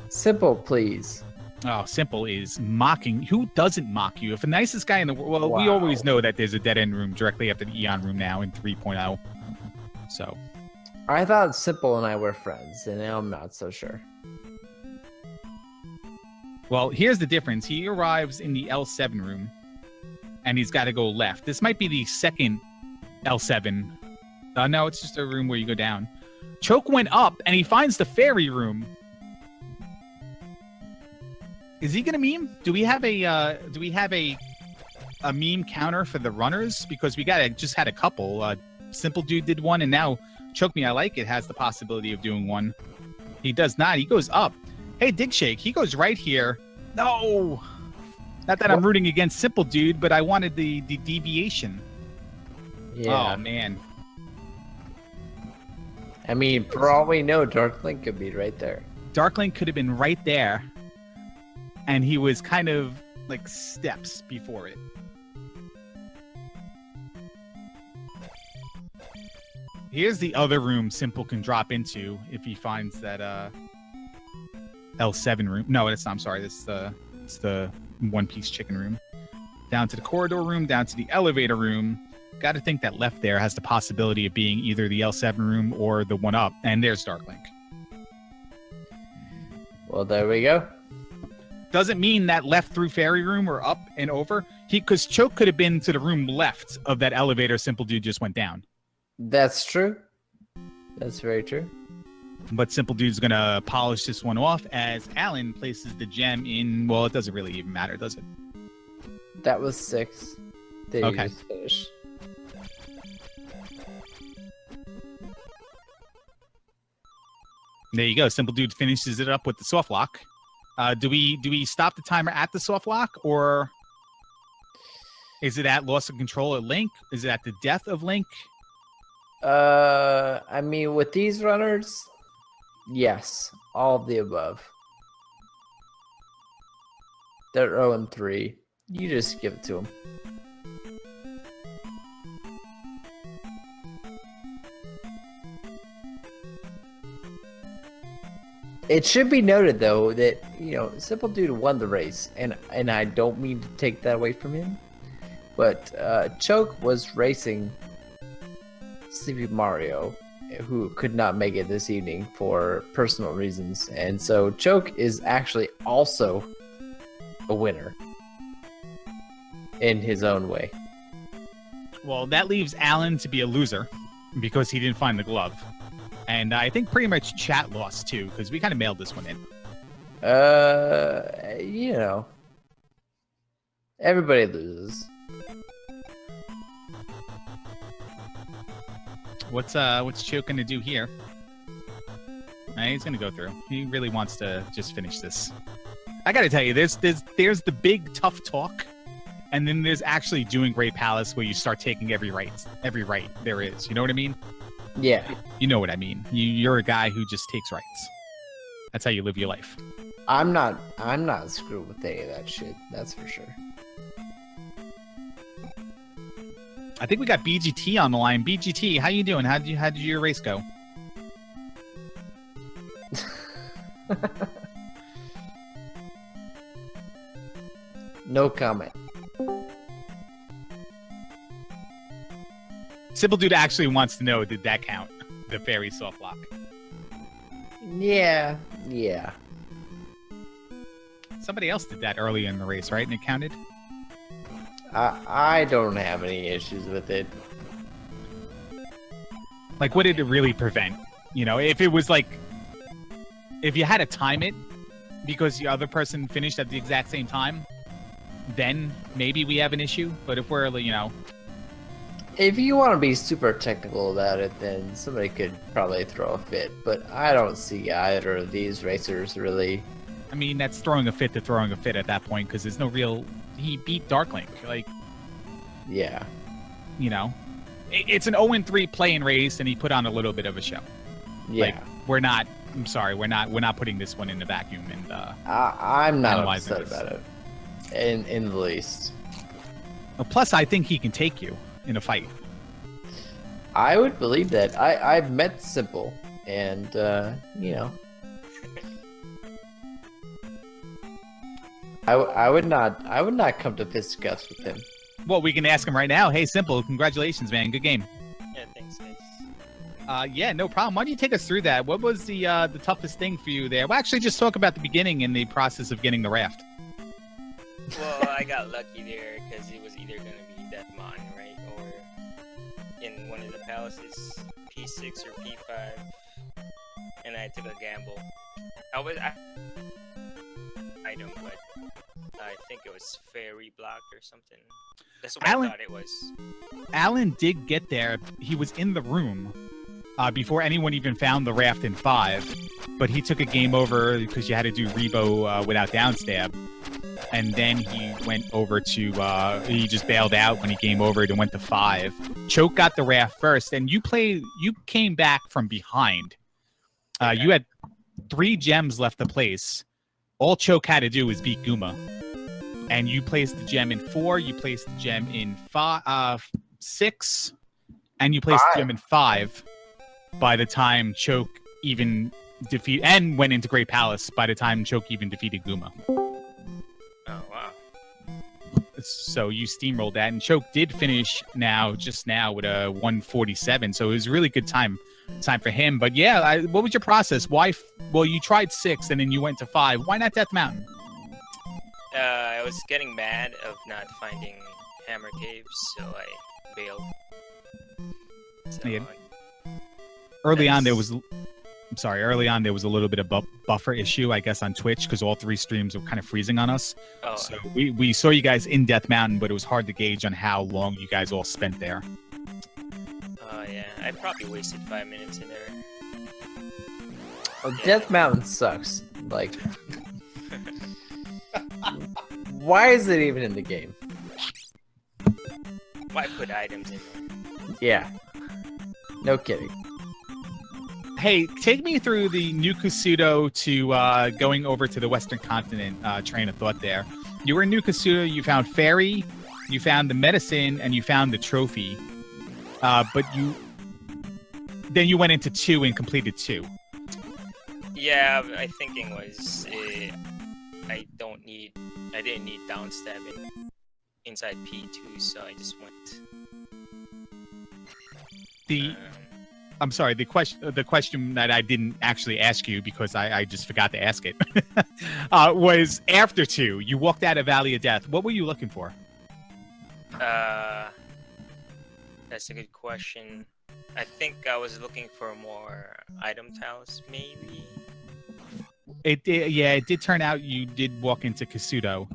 Simple, please. Oh, Simple is mocking. Who doesn't mock you? If the nicest guy in the world... Well, we always know that there's a dead-end room directly after the Eon room now in 3.0. So... I thought Simple and I were friends, and now I'm not so sure. Well, here's the difference. He arrives in the L7 room, and he's got to go left. This might be the second L7. No, it's just a room where you go down. Choke went up, and he finds the fairy room. Is he gonna meme? Do we have a meme counter for the runners? Because we just had a couple. Simple Dude did one, and now Choke Me I Like It has the possibility of doing one. He does not. He goes up. Hey, Dig Shake. He goes right here. No, not that I'm rooting against Simple Dude, but I wanted the deviation. Yeah. Oh man. I mean, for all we know, Dark Link could be right there. Dark Link could have been right there. And he was kind of like steps before it. Here's the other room Simple can drop into if he finds that L7 room. No, it's not. I'm sorry. It's the one-piece chicken room. Down to the corridor room, down to the elevator room. Got to think that left there has the possibility of being either the L7 room or the one up. And there's Dark Link. Well, there we go. Doesn't mean that left through fairy room or up and over. Because Choke could have been to the room left of that elevator Simple Dude just went down. That's true. That's very true. But Simple Dude's going to polish this one off as Alan places the gem in... Well, it doesn't really even matter, does it? That was 6. Did Okay. you just finish? There you go. Simple Dude finishes it up with the soft lock. Do we stop the timer at the soft lock, or is it at loss of control of Link? Is it at the death of Link? I mean, with these runners, yes, all of the above. They're 0-3. You just give it to them. It should be noted, though, that, you know, Simple Dude won the race, and I don't mean to take that away from him, but Choke was racing SleepyMario, who could not make it this evening for personal reasons, and so Choke is actually also a winner in his own way. Well, that leaves Alan to be a loser. because he didn't find the glove. And I think pretty much chat lost too, because we kind of mailed this one in. You know, everybody loses. What's Choke gonna do here? He's gonna go through. He really wants to just finish this. I gotta tell you, there's the big tough talk, and then there's actually doing Great Palace where you start taking every right there is. You know what I mean? Yeah. You know what I mean. You're a guy who just takes rights. That's how you live your life. I'm not screwed with any of that shit. That's for sure. I think we got BGT on the line. BGT, how you doing? How did your race go? No comment. Simple Dude actually wants to know, did that count? The fairy soft lock. Yeah. Somebody else did that early in the race, right? And it counted? I don't have any issues with it. Like, what did it really prevent? You know, if it was like, if you had to time it because the other person finished at the exact same time, then maybe we have an issue. But if we're, you know... If you want to be super technical about it, then somebody could probably throw a fit. But I don't see either of these racers really. I mean, that's throwing a fit to throwing a fit at that point, because there's no real... He beat Darklink. Like... Yeah. You know? It's an 0-3 play-in race, and he put on a little bit of a show. Yeah. Like, we're not... I'm sorry, we're not putting this one in the vacuum and I'm not analyzing upset this. about it. In the least. Plus, I think he can take you in a fight. I would believe that. I've met Simple, and you know, I would not come to fisticuffs with him. Well, we can ask him right now. Hey, Simple, congratulations, man. Good game. Yeah, thanks, guys. Yeah, no problem. Why don't you take us through that? What was the toughest thing for you there? Well, actually, just talk about the beginning and the process of getting the raft. Well, I got lucky there because it was either gonna be Deathmon, right, or in one of the palaces, P6 or P5, and I took a gamble. Item, but I think it was fairy block or something. That's what I thought it was. Alan did get there. He was in the room before anyone even found the raft in 5, but he took a game over because you had to do Rebo without downstab. And then he went over to, he just bailed out when he game over and went to 5. Choke got the raft first, and you came back from behind. Okay. You had 3 gems left to place. All Choke had to do was beat Guma. And you placed the gem in 4, you placed the gem in 6, and you placed the gem in 5 by the time Choke even and went into Great Palace by the time Choke even defeated Guma. Oh, wow. So you steamrolled that, and Choke did finish just now with a 147. So it was a really good time for him. But yeah, what was your process? Why? Well, you tried 6, and then you went to 5. Why not Death Mountain? I was getting mad of not finding Hammer Caves, so I bailed. So, Yeah. Early on, there was a little bit of buffer issue, I guess, on Twitch because all 3 streams were kind of freezing on us. Oh. So we saw you guys in Death Mountain, but it was hard to gauge on how long you guys all spent there. Oh, yeah. I probably wasted 5 minutes in there. Well, Death Mountain sucks. Like, why is it even in the game? Why put items in there? Yeah. No kidding. Hey, take me through the New Kasuto to going over to the Western Continent train of thought there. You were in New Kasuto, you found Fairy, you found the medicine, and you found the trophy. But then you went into 2 and completed 2. Yeah, my thinking was I didn't need downstabbing inside P2, so I just went. I'm sorry, the question that I didn't actually ask you because I just forgot to ask it was after 2, you walked out of Valley of Death. What were you looking for? That's a good question. I think I was looking for more item tiles, maybe. It did turn out you did walk into Kasuto,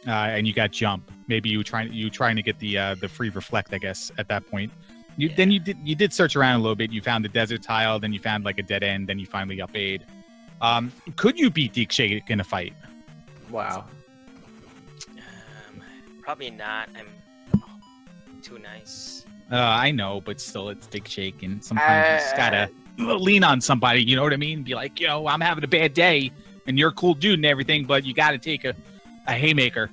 and you got jump. Maybe you were trying to get the free reflect, I guess, at that point. Then you did search around a little bit. You found the desert tile, then you found like a dead end, then you finally up aid. Could you beat Dick Shake in a fight? Wow. Probably not. I'm too nice. I know, but still, it's Dick Shake, and sometimes you just gotta lean on somebody. You know what I mean? Be like, I'm having a bad day, and you're a cool dude and everything, but you gotta take a haymaker.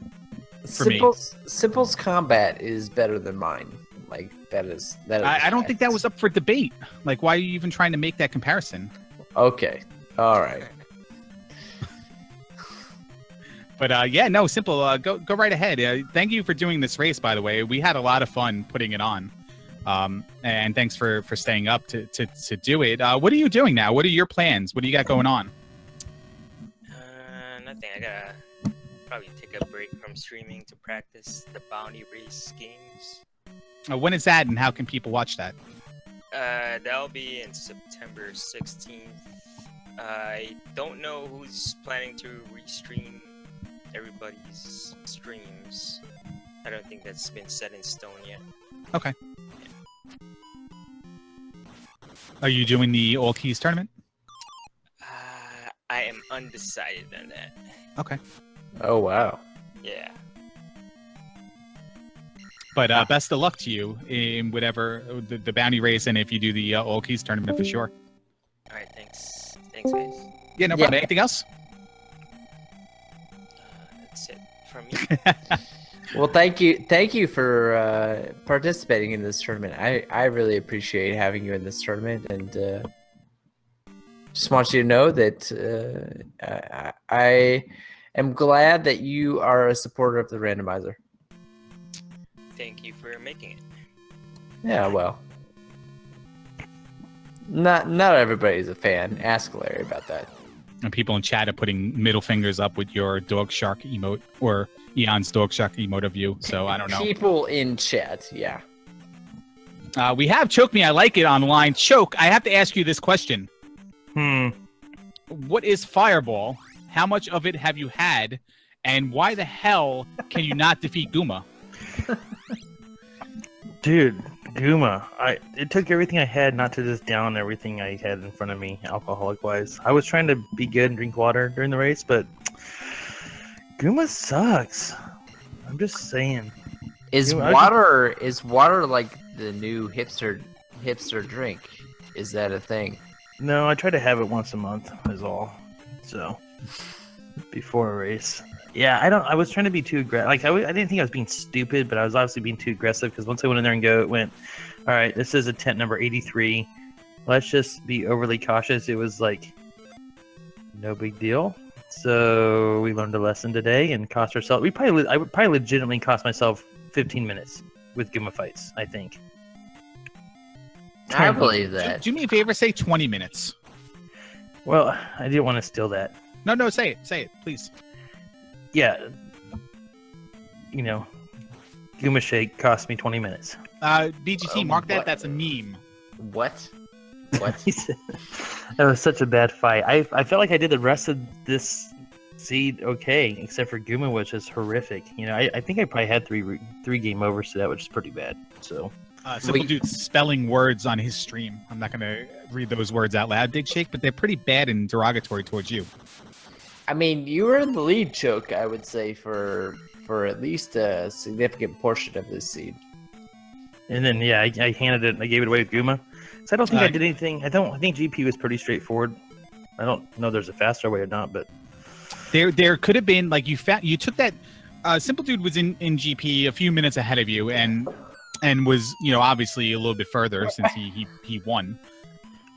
For Simple's combat is better than mine. Like that is. I don't think that was up for debate. Like, why are you even trying to make that comparison? Okay. All right. But Simple. Go right ahead. Thank you for doing this race, by the way. We had a lot of fun putting it on. And thanks for staying up to do it. What are you doing now? What are your plans? What do you got going on? Nothing. I gotta probably take a break from streaming to practice the bounty race games. When is that, and how can people watch that? That'll be in September 16th. I don't know who's planning to restream everybody's streams. I don't think that's been set in stone yet. Okay. Are you doing the All Keys tournament? I am undecided on that. Okay. Oh wow. Yeah. But best of luck to you in whatever the bounty race, and if you do the All Keys tournament for sure. All right. Thanks. Thanks, guys. Yeah, no problem. Anything else? That's it from me. Well, thank you for participating in this tournament. I really appreciate having you in this tournament, and just want you to know that I am glad that you are a supporter of the randomizer. Thank you for making it. Yeah, well, not everybody's a fan. Ask Larry about that. And people in chat are putting middle fingers up with your dog shark emote, or Eon's dog shark emote of you. So I don't know. People in chat, yeah. We have Choke Me, I Like It online. Choke, I have to ask you this question. What is Fireball? How much of it have you had? And why the hell can you not defeat Guma? Dude, Guma. It took everything I had not to just down everything I had in front of me, alcoholic-wise. I was trying to be good and drink water during the race, but Guma sucks. I'm just saying. Is water like the new hipster drink? Is that a thing? No, I try to have it once a month is all. So before a race. Yeah, I was trying to be too aggressive. Like I didn't think I was being stupid, but I was obviously being too aggressive because once I went in there and it went, all right, this is attempt number 83. Let's just be overly cautious. It was like no big deal. So we learned a lesson today and cost ourselves. I would probably legitimately cost myself 15 minutes with Guma fights, I think. I believe that. Do me a favor, say 20 minutes. Well, I didn't want to steal that. No, say it, please. Yeah. Guma Shake cost me 20 minutes. BGT, mark that. That's a meme. What? What? That was such a bad fight. I felt like I did the rest of this seed okay, except for Guma, which is horrific. I think I probably had three game overs to that, which is pretty bad. So Simple Dude spelling words on his stream. I'm not gonna read those words out loud, Big Shake, but they're pretty bad and derogatory towards you. I mean, you were in the lead, Choke, I would say, for at least a significant portion of this seed. And then I gave it away with Guma. So I don't think I did anything. I think GP was pretty straightforward. I don't know there's a faster way or not, but there could have been, like, you took that Simple Dude was in GP a few minutes ahead of you and was obviously a little bit further since he won.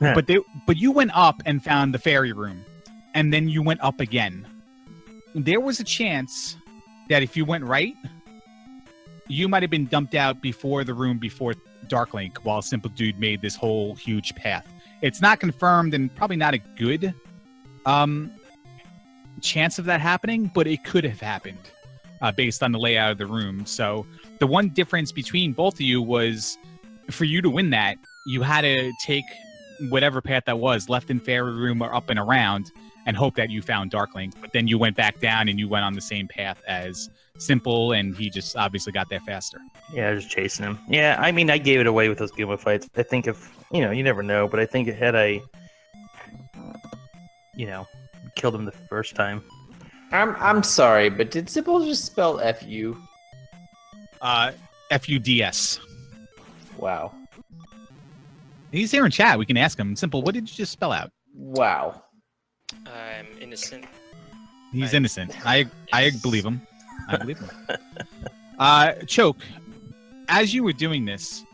Yeah. But you went up and found the fairy room, and then you went up again. There was a chance that if you went right, you might have been dumped out before Dark Link, while Simple Dude made this whole huge path. It's not confirmed and probably not a good chance of that happening, but it could have happened based on the layout of the room. So the one difference between both of you was, for you to win that, you had to take whatever path that was, left in fairy room or up and around, and hope that you found Darklink. But then you went back down and you went on the same path as Simple, and he just obviously got there faster. Yeah, I was just chasing him. Yeah, I mean, I gave it away with those Goomba fights. I think if, you never know, but I think had I, killed him the first time. I'm sorry, but did Simple just spell F-U? FUDS. Wow. He's here in chat. We can ask him. Simple, what did you just spell out? Wow. I'm innocent. He's innocent. I believe him. I believe him. Choke, as you were doing this,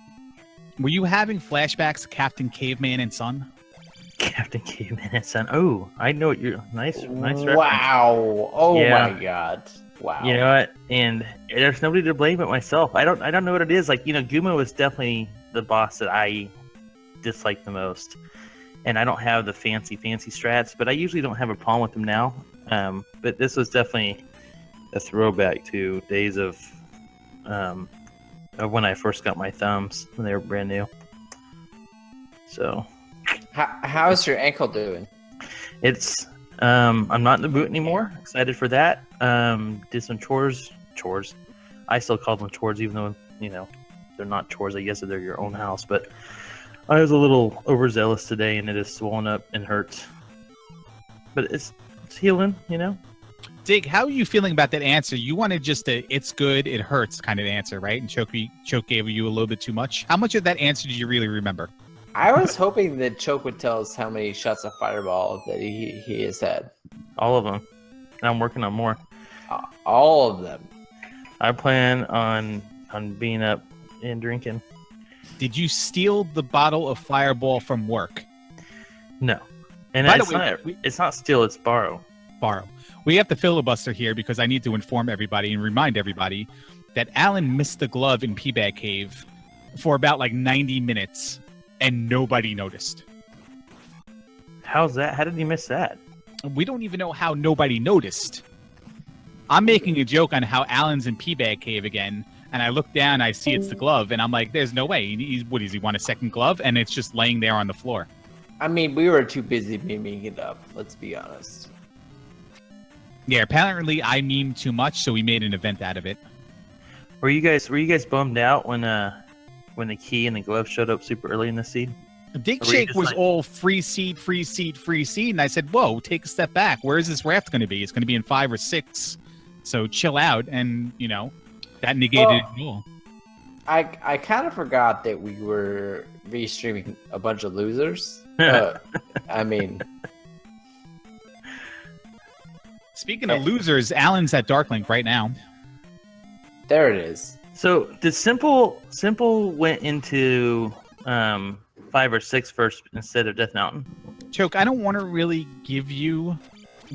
were you having flashbacks to Captain Caveman and Son? Captain Caveman and Son. Oh, I know what you're. Nice reference. Wow. Oh Yeah. my god. Wow. You know what? And there's nobody to blame but myself. I don't know what it is. Like, Guma was definitely the boss that I dislike the most. And I don't have the fancy strats, but I usually don't have a problem with them now. But this was definitely a throwback to days of when I first got my thumbs when they were brand new. So, how's your ankle doing? it's I'm not in the boot anymore. Excited for that. Did some chores. I still call them chores, even though they're not chores. I guess they're your own house, but I was a little overzealous today, and it is swollen up and hurts. But it's healing, Dig, how are you feeling about that answer? You wanted just a "it's good, it hurts" kind of answer, right? And Choke gave you a little bit too much. How much of that answer do you really remember? I was hoping that Choke would tell us how many shots of fireball that he has had. All of them. And I'm working on more. All of them. I plan on being up and drinking. Did you steal the bottle of Fireball from work? No. And By the it's way, not. It's not steal. It's borrow. Borrow. We have to filibuster here because I need to inform everybody and remind everybody that Alan missed the glove in Peabag Cave for about 90 minutes and nobody noticed. How's that? How did you miss that? We don't even know how nobody noticed. I'm making a joke on how Alan's in Peabag Cave again, and I look down, I see it's the glove, and I'm like, there's no way. What does he want, a second glove? And it's just laying there on the floor. I mean, we were too busy memeing it up, let's be honest. Yeah, apparently I memed too much, so we made an event out of it. Were you guys bummed out when the key and the glove showed up super early in the seed? Dig Or were you Shake just was like- all free seed, and I said, whoa, take a step back. Where is this raft going to be? It's going to be in 5 or 6. So chill out, and, that negated it all. I kind of forgot that we were restreaming a bunch of losers. I mean... Speaking of losers, Alan's at Darklink right now. There it is. So did Simple went into 5 or 6 first instead of Death Mountain? Choke, I don't want to really give you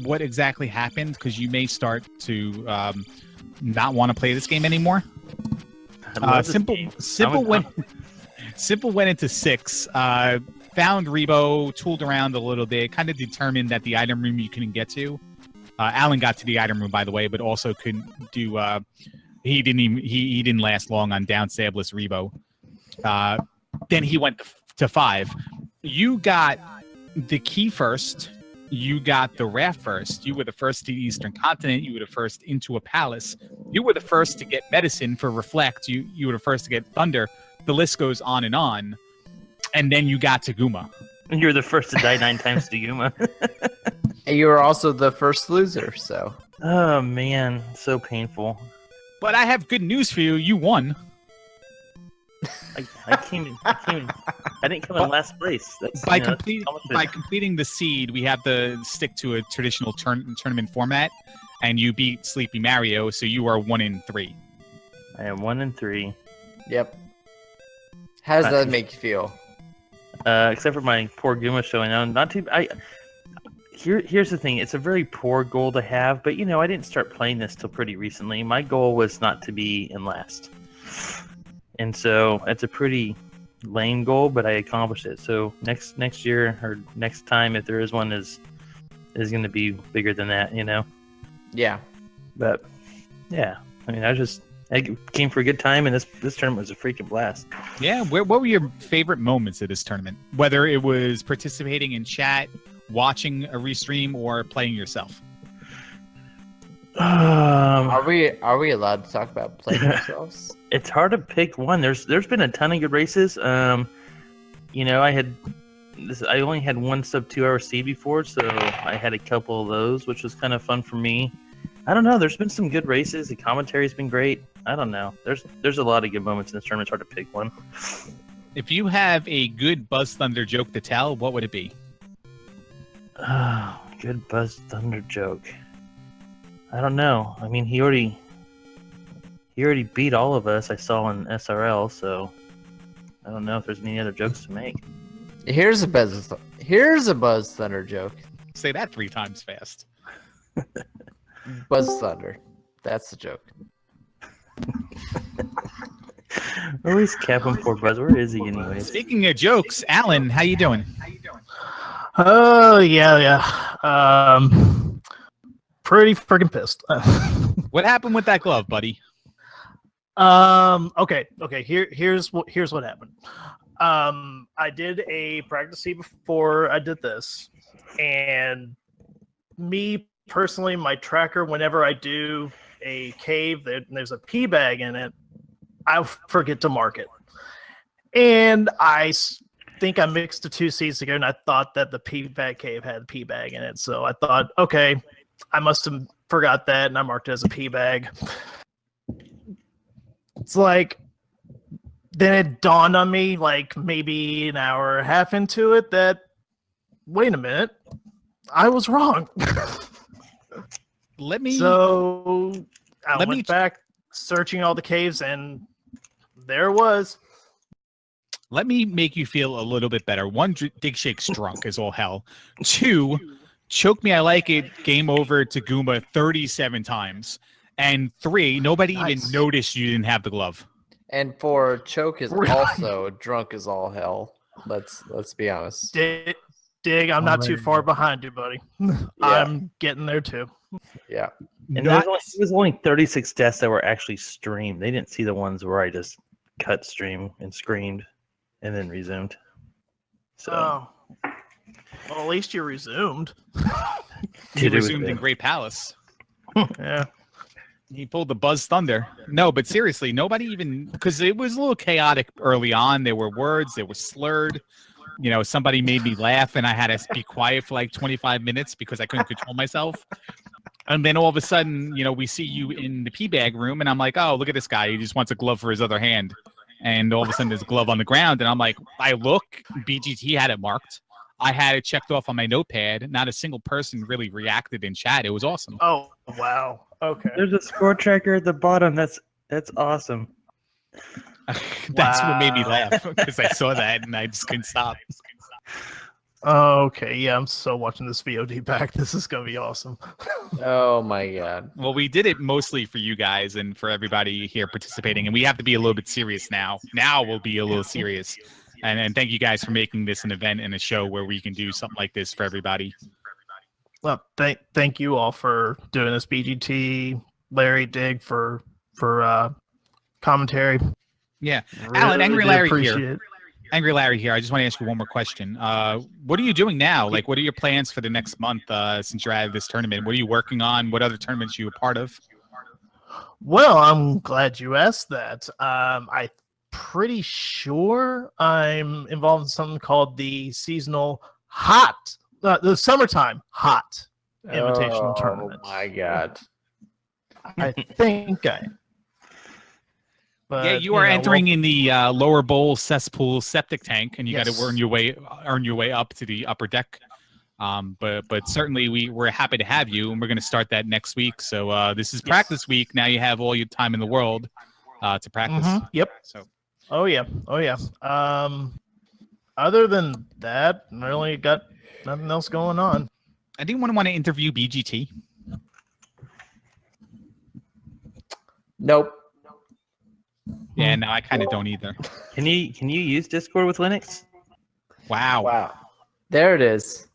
what exactly happened because you may start to not want to play this game anymore. I love this Simple game. went into 6, found Rebo, tooled around a little bit, kind of determined that the item room you couldn't get to. Alan got to the item room, by the way, but also couldn't do. He didn't last long on down Sabless Rebo. Then he went to 5. You got the key first. You got the raft first. You were the first to the Eastern Continent. You were the first into a palace. You were the first to get medicine for Reflect. You were the first to get Thunder. The list goes on. And then you got to Guma. You were the first to die 9 times to Yuma. And you were also the first loser, so... Oh man, so painful. But I have good news for you. You won. I didn't come in last place. That's, By that's how much it- completing the seed, we have to stick to a traditional tournament format, and you beat SleepyMario, so you are 1-3. I am 1-3. Yep. How does that make you feel? Except for my poor Guma showing on. Not too. Here's the thing. It's a very poor goal to have, but I didn't start playing this till pretty recently. My goal was not to be in last, and so it's a pretty lame goal, but I accomplished it. So next year or next time, if there is one, is going to be bigger than that. Yeah. But yeah, I mean, I was just I came for a good time, and this tournament was a freaking blast. Yeah, what were your favorite moments of this tournament? Whether it was participating in chat, watching a restream, or playing yourself. Are we allowed to talk about playing ourselves? It's hard to pick one. There's been a ton of good races. I only had one sub 2 hour seed before, so I had a couple of those, which was kind of fun for me. I don't know. There's been some good races. The commentary's been great. I don't know. There's a lot of good moments in this tournament. It's hard to pick one. If you have a good Buzz Thunder joke to tell, what would it be? Oh, good Buzz Thunder joke. I don't know. I mean, he already beat all of us. I saw in SRL, so I don't know if there's any other jokes to make. Here's a Buzz Thunder joke. Say that 3 times fast. Buzz Thunder. That's the joke. Always cap him for Buzz. Where is he anyway? Speaking of jokes, Alan, how you doing? Oh, yeah. Pretty freaking pissed. What happened with that glove, buddy? Okay. Here's what happened. I did a practice seed before I did this, and me personally, my tracker, whenever I do a cave that there's a pea bag in it, I forget to mark it. And I think I mixed the 2 seeds together, and I thought that the pea bag cave had a pea bag in it. So I thought, okay, I must have forgot that, and I marked it as a pea bag. It's like, then it dawned on me, like maybe an hour and a half into it, that, wait a minute, I was wrong. So I went back searching all the caves, and there it was. Let me make you feel a little bit better. 1, Dig Shake's drunk as all hell. 2, Choke Me I Like It, game over to Goomba 37 times. And 3, nobody even noticed you didn't have the glove. And 4, Choke is also drunk as all hell. Let's be honest. Dig, I'm not too far behind you, buddy. Yeah. I'm getting there too. Yeah. And there was only 36 deaths that were actually streamed. They didn't see the ones where I just cut stream and screamed and then resumed. So, well, at least you resumed. You resumed in Great Palace. Yeah. He pulled the Buzz Thunder. No, but seriously, nobody even, because it was a little chaotic early on. There were words, they were slurred. You know, somebody made me laugh, and I had to be quiet for like 25 minutes because I couldn't control myself. And then all of a sudden, you know, we see you in the pea bag room, and I'm like, oh, look at this guy. He just wants a glove for his other hand. And all of a sudden, there's a glove on the ground, and I'm like, I look, BGT had it marked. I had it checked off on my notepad. Not a single person really reacted in chat. It was awesome. Oh, wow. Okay. There's a score tracker at the bottom. That's awesome. That's what made me laugh, because I saw that and I just couldn't stop. Okay, yeah, I'm so watching this VOD back. This is gonna be awesome. Oh my god. Well, we did it mostly for you guys and for everybody here participating, and we have to be a little bit serious now. Now we'll be a little serious. And thank you guys for making this an event and a show where we can do something like this for everybody. Well, thank you all for doing this. BGT, Larry, Dig for commentary. Yeah, Really, Alan, Angry Larry appreciate here. it. Angry Larry here. I just want to ask you one more question. What are you doing now? Like, what are your plans for the next month since you're out of this tournament? What are you working on? What other tournaments are you a part of? Well, I'm glad you asked that. I'm pretty sure I'm involved in something called the seasonal the summertime hot invitational tournament. Oh my god. I think I am. But, Yeah, you are entering in the lower bowl cesspool septic tank, and you got to Yes. earn your way up to the upper deck. But certainly we're happy to have you, and we're going to start that next week. So this is practice week. Now you have all your time in the world to practice. Yep. So Oh yeah. Other than that, I really got nothing else going on. I didn't want to interview BGT. Nope. Yeah, no, I kind of don't either. Can you use Discord with Linux? Wow. Wow. There it is.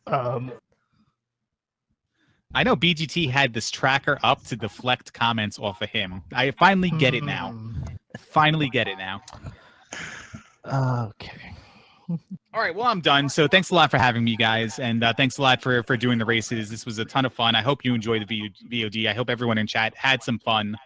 I know BGT had this tracker up to deflect comments off of him. I finally get it now. Finally get it now. Okay. All right, well, I'm done. So thanks a lot for having me, guys, and thanks a lot for doing the races. This was a ton of fun. I hope you enjoyed the VOD. I hope everyone in chat had some fun.